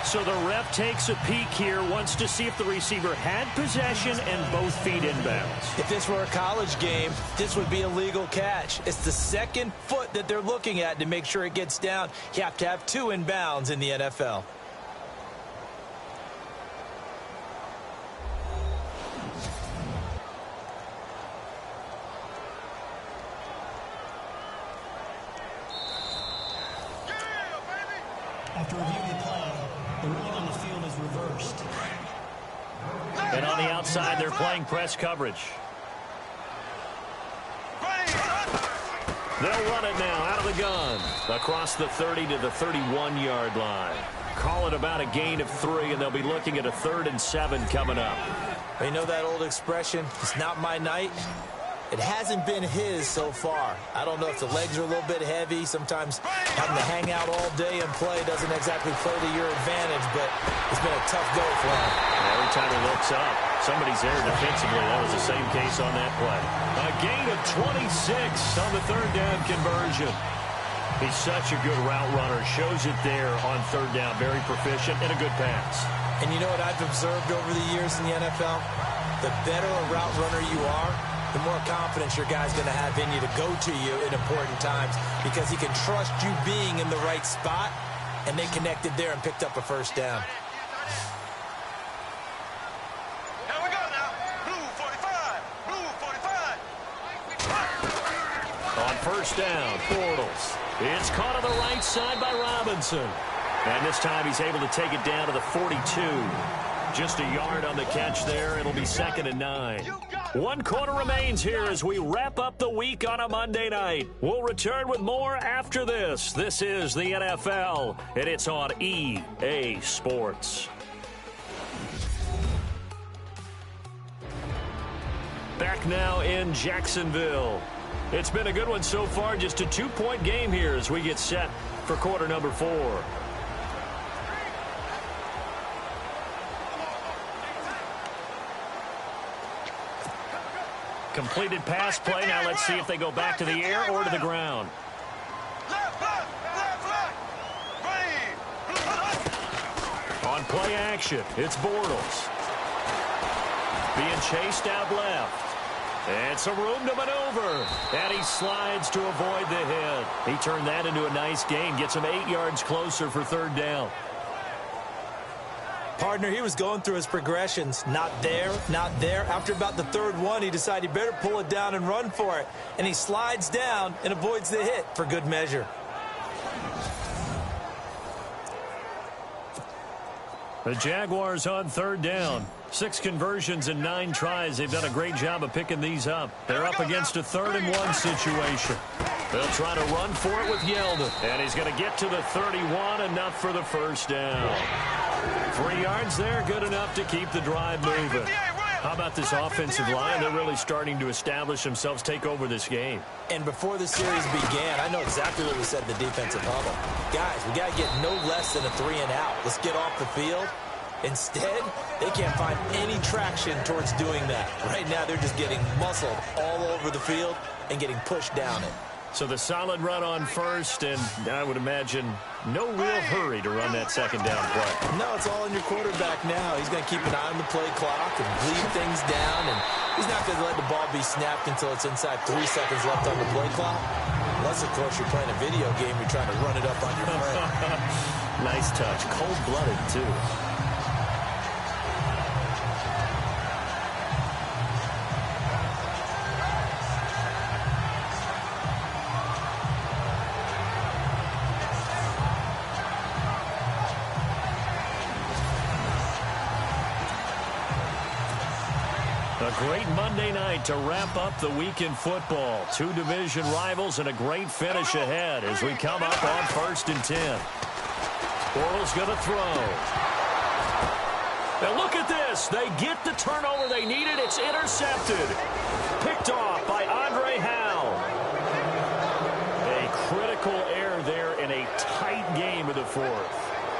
So the ref takes a peek here, wants to see if the receiver had possession and both feet inbounds. If this were a college game, this would be a legal catch. It's the second foot that they're looking at to make sure it gets down. You have to have 2 inbounds in the NFL. After reviewing the play, the ruling on the field is reversed. And on the outside, they're playing press coverage. They'll run it now out of the gun. Across the 30 to the 31-yard line. Call it about a gain of 3, and they'll be looking at a 3rd and 7 coming up. You know that old expression, it's not my night? It hasn't been his so far. I don't know if the legs are a little bit heavy. Sometimes having to hang out all day and play doesn't exactly play to your advantage, but it's been a tough go for him. Every time he looks up, somebody's there defensively. That was the same case on that play. A gain of 26 on the 3rd down conversion. He's such a good route runner. Shows it there on 3rd down. Very proficient and a good pass. And you know what I've observed over the years in the NFL? The better a route runner you are, the more confidence your guy's going to have in you to go to you in important times because he can trust you being in the right spot, and they connected there and picked up a first down. Here we go now. Blue 45. Blue 45. On first down, Bortles. It's caught on the right side by Robinson. And this time he's able to take it down to the 42. Just a yard on the catch there. It'll be 2nd and 9. 1 quarter remains here as we wrap up the week on a Monday night. We'll return with more after this. This is the NFL, and it's on EA Sports. Back now in Jacksonville. It's been a good one so far. Just a 2-point game here as we get set for quarter number 4. Completed pass play. Now let's see if they go back to the air or to the ground. On play action, it's Bortles. Being chased out left. And some room to maneuver. And he slides to avoid the hit. He turned that into a nice gain. Gets him 8 yards closer for 3rd down. Partner, he was going through his progressions. Not there, not there. After about the 3rd one, he decided he better pull it down and run for it. And he slides down and avoids the hit for good measure. The Jaguars on 3rd down. 6 conversions and 9 tries. They've done a great job of picking these up. They're up against a 3rd and 1 situation. They'll try to run for it with Yeldon. And he's going to get to the 31, enough for the 1st down. 3 yards there, good enough to keep the drive moving. How about this offensive line? They're really starting to establish themselves, take over this game. And before the series began, I know exactly what we said in the defensive huddle. Guys, we got to get no less than a 3 and out. Let's get off the field. Instead, they can't find any traction towards doing that. Right now, they're just getting muscled all over the field and getting pushed down it. So the solid run on 1st, and I would imagine no real hurry to run that 2nd down play. No, it's all on your quarterback now. He's going to keep an eye on the play clock and bleed things down, and he's not going to let the ball be snapped until it's inside 3 seconds left on the play clock. Unless, of course, you're playing a video game, you're trying to run it up on your friend. Nice touch. Cold-blooded, too. A great Monday night to wrap up the week in football. 2 division rivals and a great finish ahead as we come up on 1st and 10. Bortles going to throw. Now look at this. They get the turnover they needed. It's intercepted. Picked off by Andre Howell. A critical error there in a tight game of the 4th.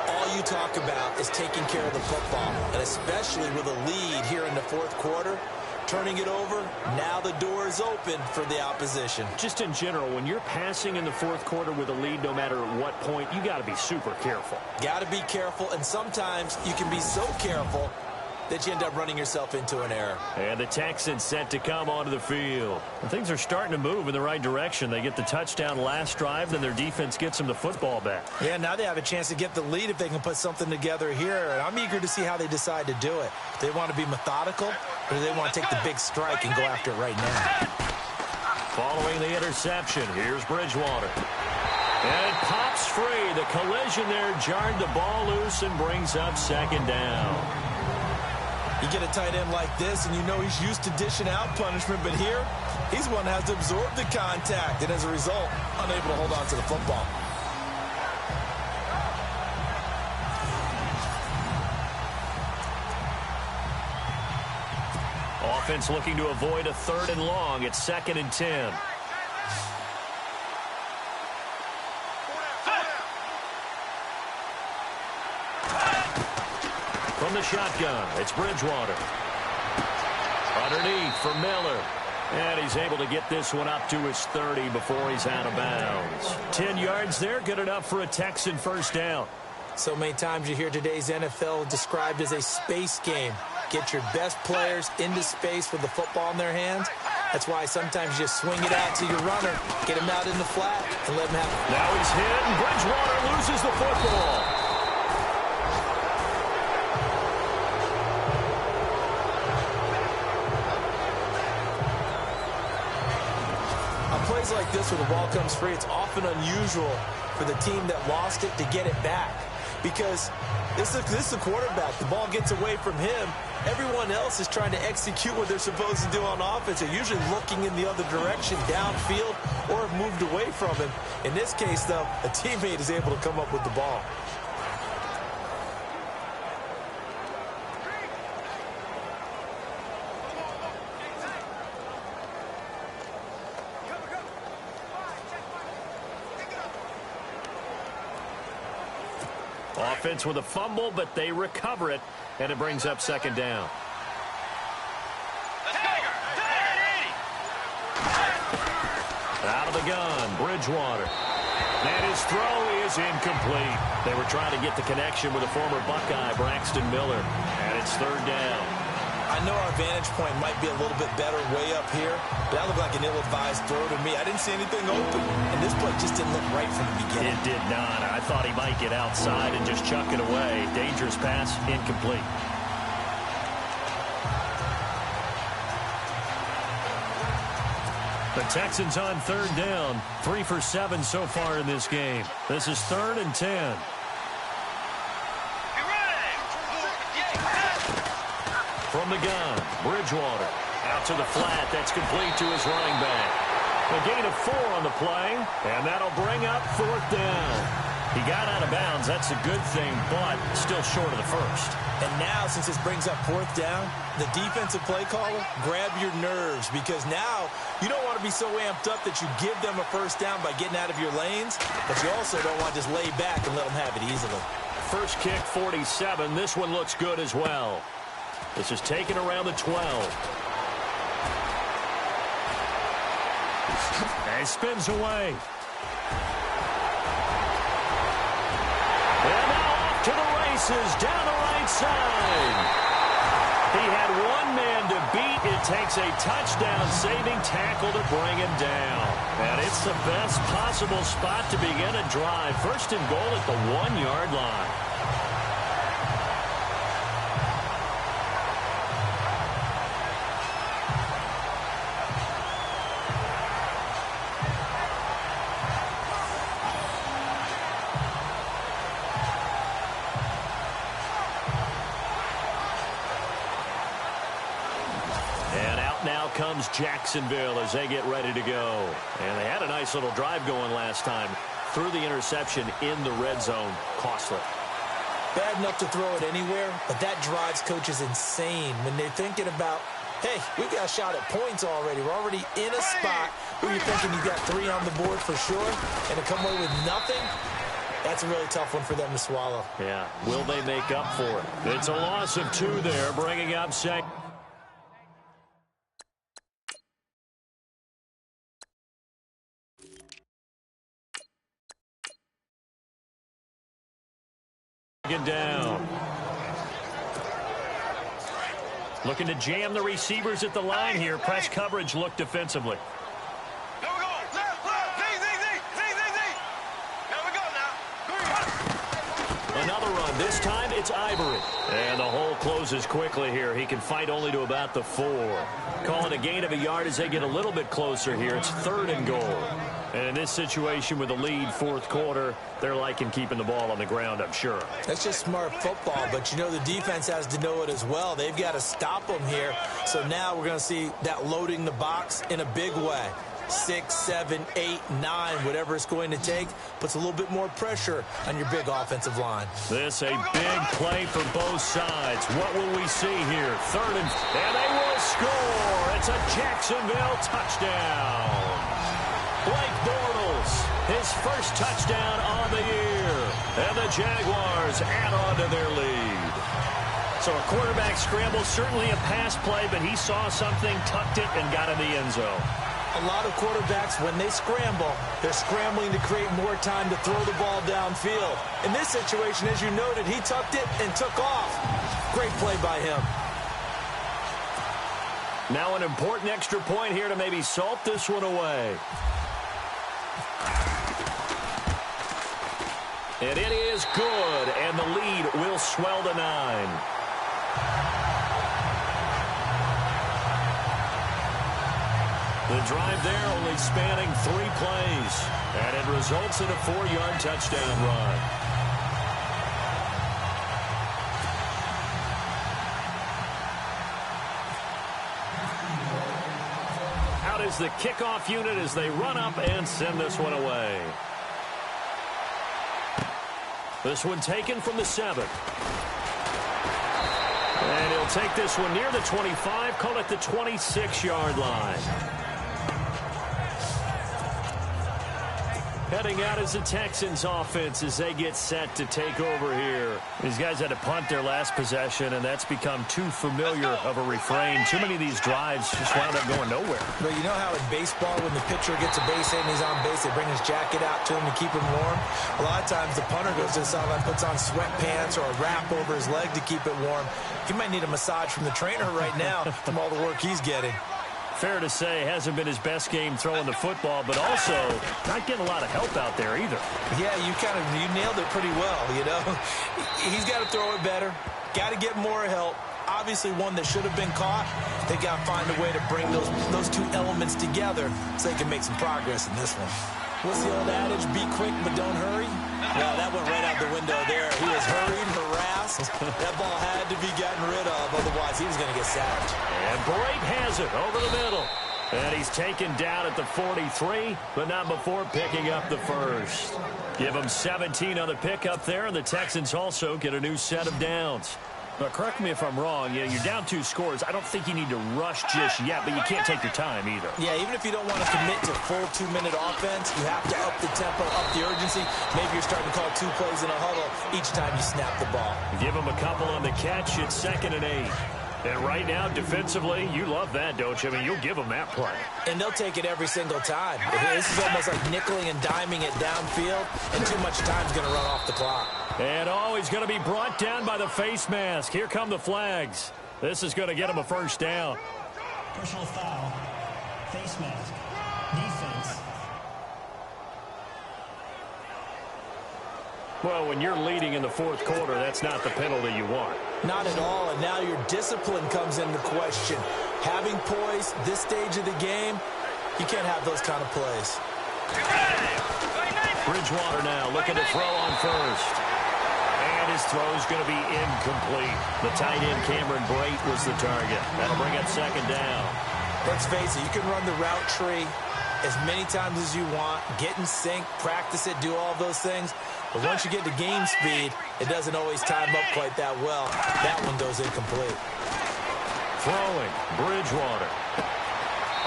All you talk about is taking care of the football, and especially with a lead here in the 4th quarter, turning it over, now the door is open for the opposition. Just in general, when you're passing in the 4th quarter with a lead, no matter at what point, you got to be super careful. Got to be careful, and sometimes you can be so careful that you end up running yourself into an error. And the Texans set to come onto the field. And things are starting to move in the right direction. They get the touchdown last drive, then their defense gets them the football back. Yeah, now they have a chance to get the lead if they can put something together here. And I'm eager to see how they decide to do it. Do they want to be methodical, or do they want to take the big strike and go after it right now? Following the interception, here's Bridgewater. And it pops free. The collision there jarred the ball loose and brings up 2nd down. You get a tight end like this, and you know he's used to dishing out punishment, but here, he's one that has to absorb the contact, and as a result, unable to hold on to the football. Offense looking to avoid a 3rd and long. It's 2nd and 10. From the shotgun, it's Bridgewater. Underneath for Miller. And he's able to get this one up to his 30 before he's out of bounds. 10 yards there, good enough for a Texan 1st down. So many times you hear today's NFL described as a space game. Get your best players into space with the football in their hands. That's why sometimes you swing it out to your runner, get him out in the flat, and let him have it. Now he's hit, and Bridgewater loses the football. Plays like this where the ball comes free, it's often unusual for the team that lost it to get it back. because this is a quarterback. The ball gets away from him. Everyone else is trying to execute what they're supposed to do on offense. They're usually looking in the other direction, downfield, or have moved away from him. In this case, though, a teammate is able to come up with the ball. Offense with a fumble, but they recover it, and it brings up second down. Out of the gun, Bridgewater. And his throw is incomplete. They were trying to get the connection with a former Buckeye, Braxton Miller, and it's third down. I know our vantage point might be a little bit better way up here, but that looked like an ill-advised throw to me. I didn't see anything open, and this play just didn't look right from the beginning. It did not. I thought he might get outside and just chuck it away. Dangerous pass, incomplete. The Texans on third down. 3 for 7 so far in this game. This is 3rd and 10. From the gun, Bridgewater. Out to the flat. That's complete to his running back. A gain of 4 on the play, and that'll bring up 4th down. He got out of bounds. That's a good thing, but still short of the first. And now, since this brings up 4th down, the defensive play caller, grab your nerves, because now you don't want to be so amped up that you give them a first down by getting out of your lanes, but you also don't want to just lay back and let them have it easily. First kick, 47. This one looks good as well. This is taken around the 12. And he spins away. And now off to the races down the right side. He had one man to beat. It takes a touchdown-saving tackle to bring him down. And it's the best possible spot to begin a drive. First and goal at the 1-yard line. Comes Jacksonville as they get ready to go. And they had a nice little drive going last time. Threw the interception in the red zone. Costly. Bad enough to throw it anywhere, but that drives coaches insane when they're thinking about, hey, we got a shot at points already. We're already in a spot where you're thinking you got 3 on the board for sure, and to come away with nothing, that's a really tough one for them to swallow. Yeah. Will they make up for it? It's a loss of 2 there, bringing up second. Down. Looking to jam the receivers at the line here. Press coverage look defensively. There we go. Left. Z. There we go now. Another run. This time it's Ivory. And the hole closes quickly here. He can fight only to about the 4. Call it a gain of a yard as they get a little bit closer here. It's 3rd and goal. And in this situation with a lead 4th quarter, they're liking keeping the ball on the ground, I'm sure. That's just smart football, but you know the defense has to know it as well. They've got to stop them here. So now we're going to see that loading the box in a big way. 6, 7, 8, 9, whatever it's going to take, puts a little bit more pressure on your big offensive line. This a big play for both sides. What will we see here? 3rd and they will score. It's a Jacksonville touchdown. Blake Bortles, his first touchdown on the year. And the Jaguars add on to their lead. So a quarterback scramble, certainly a pass play, but he saw something, tucked it, and got in the end zone. A lot of quarterbacks, when they scramble, they're scrambling to create more time to throw the ball downfield. In this situation, as you noted, he tucked it and took off. Great play by him. Now an important extra point here to maybe salt this one away. And it is good, and the lead will swell to 9. The drive there only spanning 3 plays, and it results in a 4-yard touchdown run. is the kickoff unit as they run up and send this one away. This one taken from the 7. And he'll take this one near the 25, call it the 26-yard line. Heading out as the Texans offense as they get set to take over here. These guys had to punt their last possession, and that's become too familiar of a refrain. Too many of these drives just wound up going nowhere. But you know how in baseball, when the pitcher gets a base hit and he's on base, they bring his jacket out to him to keep him warm? A lot of times the punter goes to the sideline, puts on sweatpants or a wrap over his leg to keep it warm. He might need a massage from the trainer right now from all the work he's getting. Fair to say, hasn't been his best game throwing the football, but also not getting a lot of help out there either. Yeah, you nailed it pretty well, you know. He's got to throw it better. Got to get more help. Obviously one that should have been caught. They got to find a way to bring those two elements together so they can make some progress in this one. What's the old adage? Be quick, but don't hurry? Well, that went right out the window there. He was hurried, harassed. That ball had to be gotten rid of. Otherwise, he was going to get sacked. And Brate has it over the middle. And he's taken down at the 43, but not before picking up the first. Give him 17 on the pickup there, and the Texans also get a new set of downs. Now, correct me if I'm wrong. You're down 2 scores. I don't think you need to rush just yet, but you can't take your time either. Yeah, even if you don't want to commit to full 2-minute offense, you have to up the tempo, up the urgency. Maybe you're starting to call 2 plays in a huddle each time you snap the ball. Give him a couple on the catch. It's 2nd and 8. And right now, defensively, you love that, don't you? I mean, you'll give them that play. And they'll take it every single time. This is almost like nickeling and diming it downfield, and too much time's going to run off the clock. And he's going to be brought down by the face mask. Here come the flags. This is going to get him a first down. Personal foul. Face mask. Defense. Well, when you're leading in the 4th quarter, that's not the penalty you want. Not at all, and now your discipline comes into question. Having poise this stage of the game, you can't have those kind of plays. Bridgewater now looking to throw on first. And his throw is going to be incomplete. The tight end, Cameron Brate, was the target. That'll bring up 2nd down. Let's face it, you can run the route tree as many times as you want, get in sync, practice it, do all those things. But once you get to game speed, it doesn't always time up quite that well. That one goes incomplete. Throwing, Bridgewater.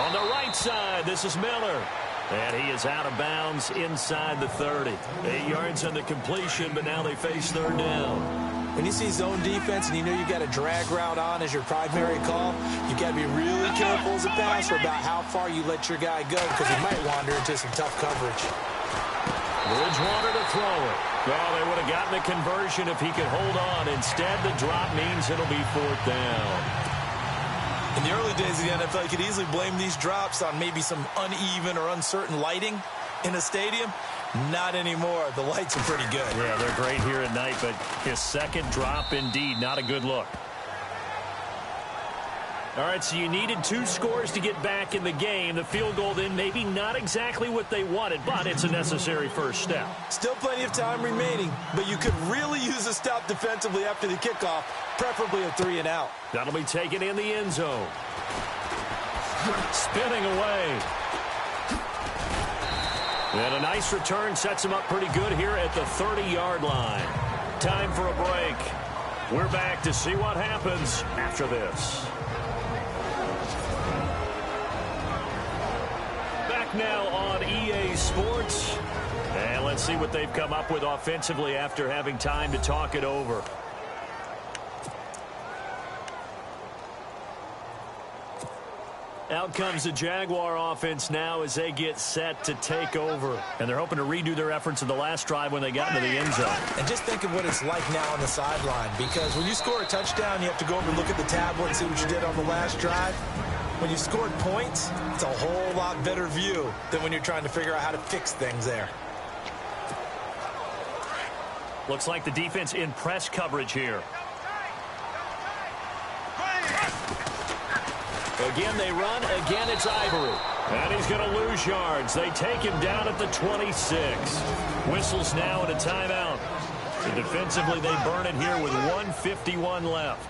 On the right side, this is Miller. And he is out of bounds inside the 30. 8 yards on the completion, but now they face 3rd down. When you see zone defense and you know you got a drag route on as your primary call, you got to be really careful as a passer about how far you let your guy go because he might wander into some tough coverage. Bridgewater to throw it. Well, they would have gotten the conversion if he could hold on. Instead, the drop means it'll be 4th down. In the early days of the NFL, you could easily blame these drops on maybe some uneven or uncertain lighting in a stadium. Not anymore. The lights are pretty good. Yeah, they're great here at night, but his 2nd drop, indeed, not a good look. All right, so you needed 2 scores to get back in the game. The field goal then maybe not exactly what they wanted, but it's a necessary first step. Still plenty of time remaining, but you could really use a stop defensively after the kickoff, preferably a 3 and out. That'll be taken in the end zone. Spinning away. And a nice return sets him up pretty good here at the 30-yard line. Time for a break. We're back to see what happens after this. Back now on EA Sports. And let's see what they've come up with offensively after having time to talk it over. Out comes the Jaguar offense now as they get set to take over. And they're hoping to redo their efforts in the last drive when they got into the end zone. And just think of what it's like now on the sideline, because when you score a touchdown, you have to go over and look at the tablet and see what you did on the last drive. When you scored points, it's a whole lot better view than when you're trying to figure out how to fix things there. Looks like the defense in press coverage here. Again, they run. Again, it's Ivory. And he's going to lose yards. They take him down at the 26. Whistles now and a timeout. So defensively, they burn it here with 1:51 left.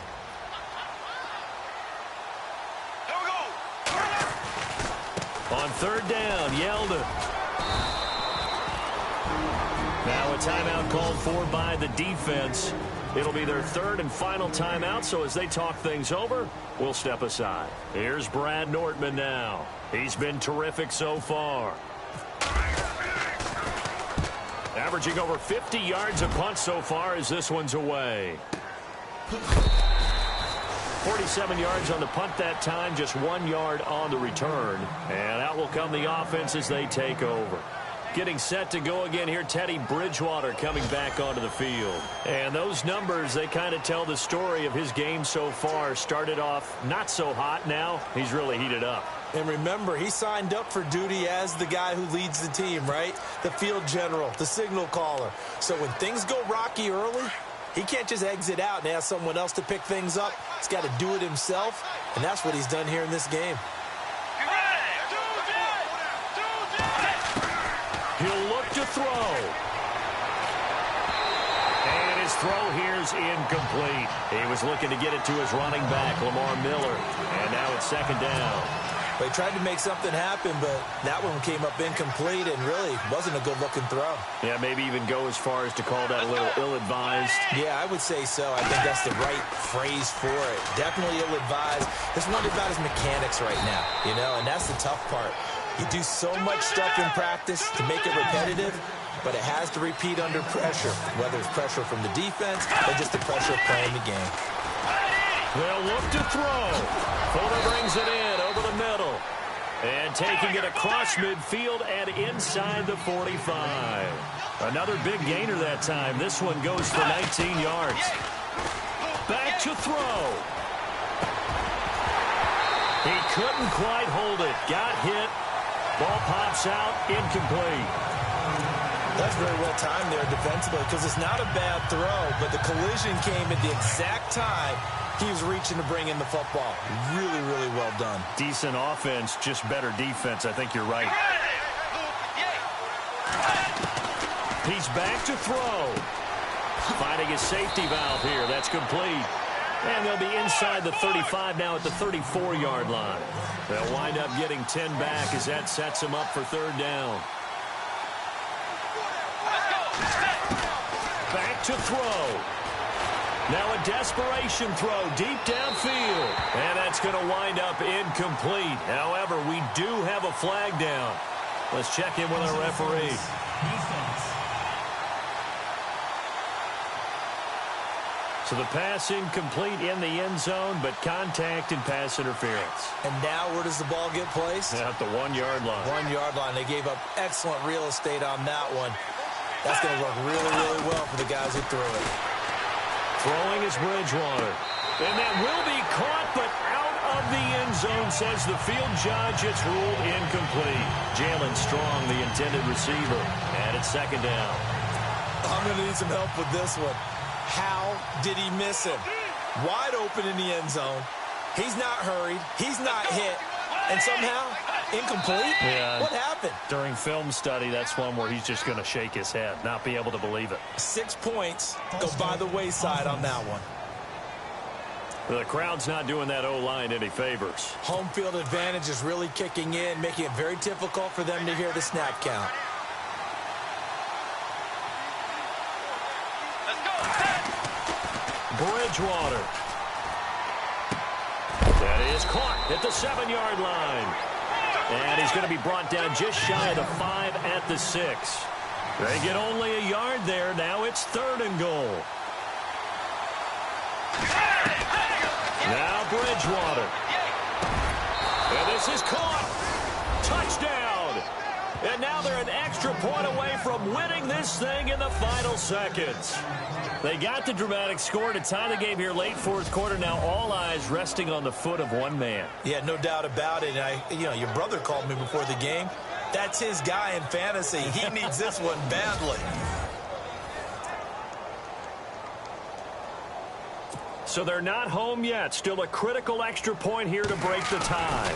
On third down, Yeldon. Now a timeout called for by the defense. It'll be their third and final timeout, so as they talk things over, we'll step aside. Here's Brad Nortman now. He's been terrific so far. Averaging over 50 yards a punt so far as this one's away. 47 yards on the punt that time, just 1 yard on the return. And out will come the offense as they take over. Getting set to go again here, Teddy Bridgewater coming back onto the field. And those numbers, they kind of tell the story of his game so far. Started off not so hot. Now he's really heated up. And remember, he signed up for duty as the guy who leads the team, right? The field general, the signal caller. So when things go rocky early, he can't just exit out and ask someone else to pick things up. He's got to do it himself, and that's what he's done here in this game. He'll look to throw. And his throw here's incomplete. He was looking to get it to his running back, Lamar Miller. And now it's second down. They tried to make something happen, but that one came up incomplete and really wasn't a good-looking throw. Yeah, maybe even go as far as to call that a little ill-advised. Yeah, I would say so. I think that's the right phrase for it. Definitely ill-advised. Just wonder about his mechanics right now, and that's the tough part. You do so much stuff in practice to make it repetitive, but it has to repeat under pressure, whether it's pressure from the defense or just the pressure of playing the game. They'll look to throw. Fuller brings it in over the middle. And taking it across midfield and inside the 45. Another big gainer that time. This one goes for 19 yards. Back to throw. He couldn't quite hold it. Got hit. Ball pops out, incomplete. That's very well timed there defensively because it's not a bad throw, but the collision came at the exact time he was reaching to bring in the football. Really, really well done. Decent offense, just better defense. I think you're right. He's back to throw. Finding his safety valve here. That's complete. And they'll be inside the 35 now at the 34-yard line. They'll wind up getting 10 back as that sets them up for third down. Back to throw. Now a desperation throw deep downfield. And that's going to wind up incomplete. However, we do have a flag down. Let's check in with our referee. So the pass incomplete in the end zone, but contact and pass interference. And now where does the ball get placed? At the 1-yard line. 1-yard line. They gave up excellent real estate on that one. That's going to work really, really well for the guys who threw it. Throwing is Bridgewater. And that will be caught, but out of the end zone, says the field judge. It's ruled incomplete. Jalen Strong, the intended receiver. And it's second down. I'm going to need some help with this one. How did he miss him? Wide open in the end zone. He's not hurried. He's not hit. And somehow, incomplete? Yeah. What happened? During film study, that's one where he's just going to shake his head, not be able to believe it. 6 points go by the wayside on that one. The crowd's not doing that O-line any favors. Home field advantage is really kicking in, making it very difficult for them to hear the snap count. Bridgewater. That is caught at the 7-yard line. And he's going to be brought down just shy of the 5 at the 6. They get only a yard there. Now it's third and goal. Now Bridgewater. And this is caught. Touchdown. And now they're an extra point away from winning this thing in the final seconds. They got the dramatic score to tie the game here late fourth quarter. Now all eyes resting on the foot of one man. Yeah, no doubt about it. Your brother called me before the game. That's his guy in fantasy. He needs this one badly. So they're not home yet. Still a critical extra point here to break the tie.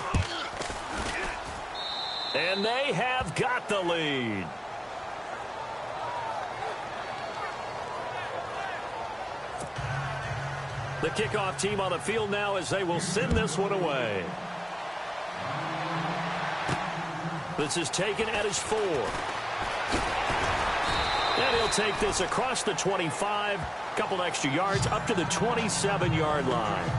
And they have got the lead. The kickoff team on the field now as they will send this one away. This is taken at his 4. And he'll take this across the 25, a couple extra yards up to the 27-yard line.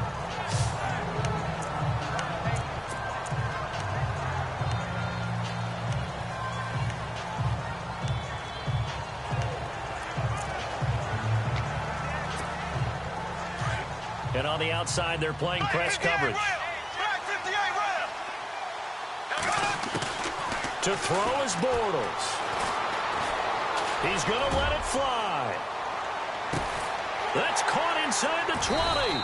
And on the outside, they're playing press coverage. To throw is Bortles. He's going to let it fly. That's caught inside the 20.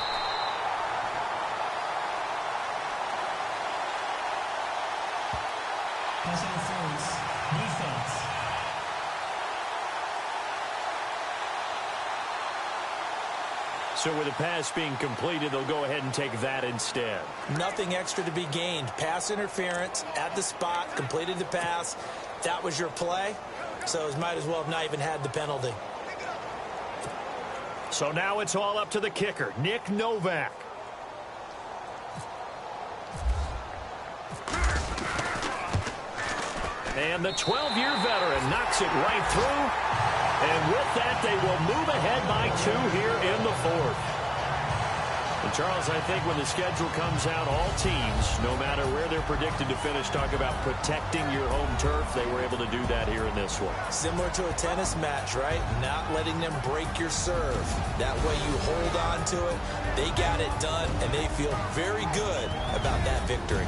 Pass interference. Defense. So with the pass being completed, they'll go ahead and take that instead. Nothing extra to be gained. Pass interference at the spot, completed the pass. That was your play, so it might as well have not even had the penalty. So now it's all up to the kicker, Nick Novak. And the 12-year veteran knocks it right through. And with that, they will move ahead by 2 here in the 4th. And Charles, I think when the schedule comes out, all teams, no matter where they're predicted to finish, talk about protecting your home turf. They were able to do that here in this one. Similar to a tennis match, right? Not letting them break your serve. That way you hold on to it. They got it done, and they feel very good about that victory.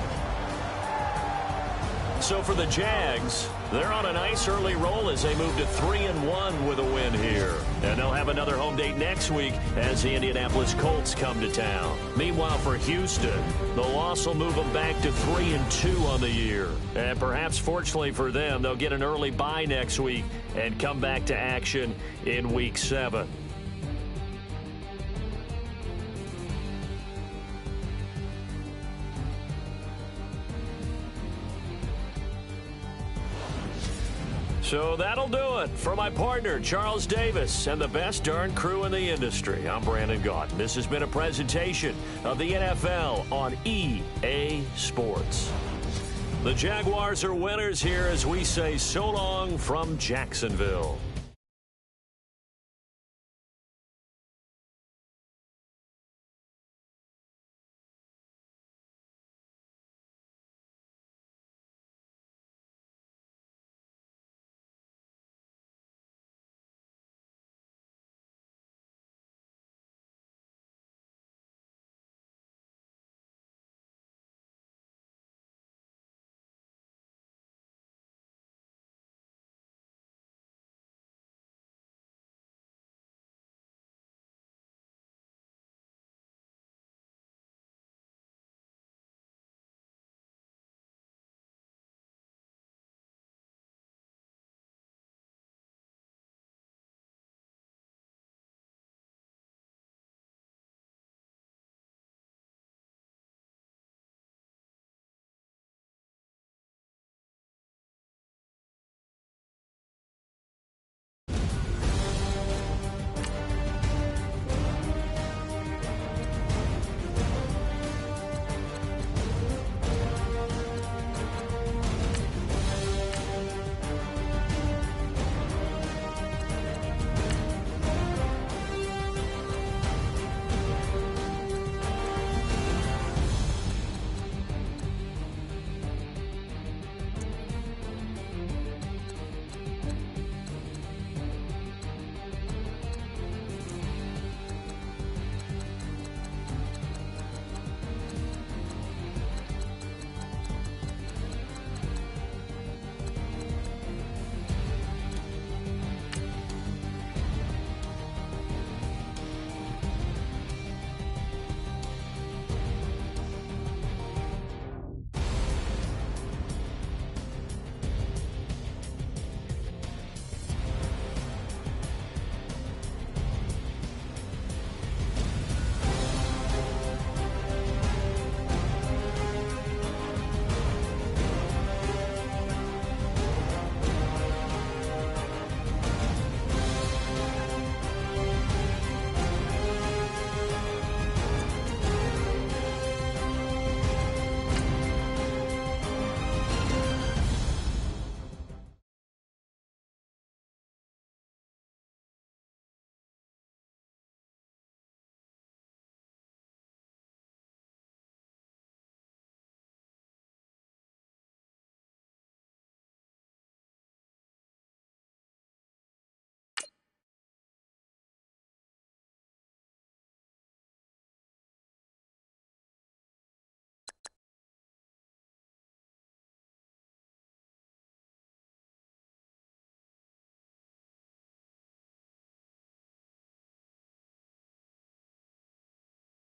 So for the Jags, they're on a nice early roll as they move to 3-1 with a win here. And they'll have another home date next week as the Indianapolis Colts come to town. Meanwhile, for Houston, the loss will move them back to 3-2 on the year. And perhaps fortunately for them, they'll get an early bye next week and come back to action in Week 7. So that'll do it for my partner, Charles Davis, and the best darn crew in the industry. I'm Brandon Gaudin. This has been a presentation of the NFL on EA Sports. The Jaguars are winners here as we say so long from Jacksonville.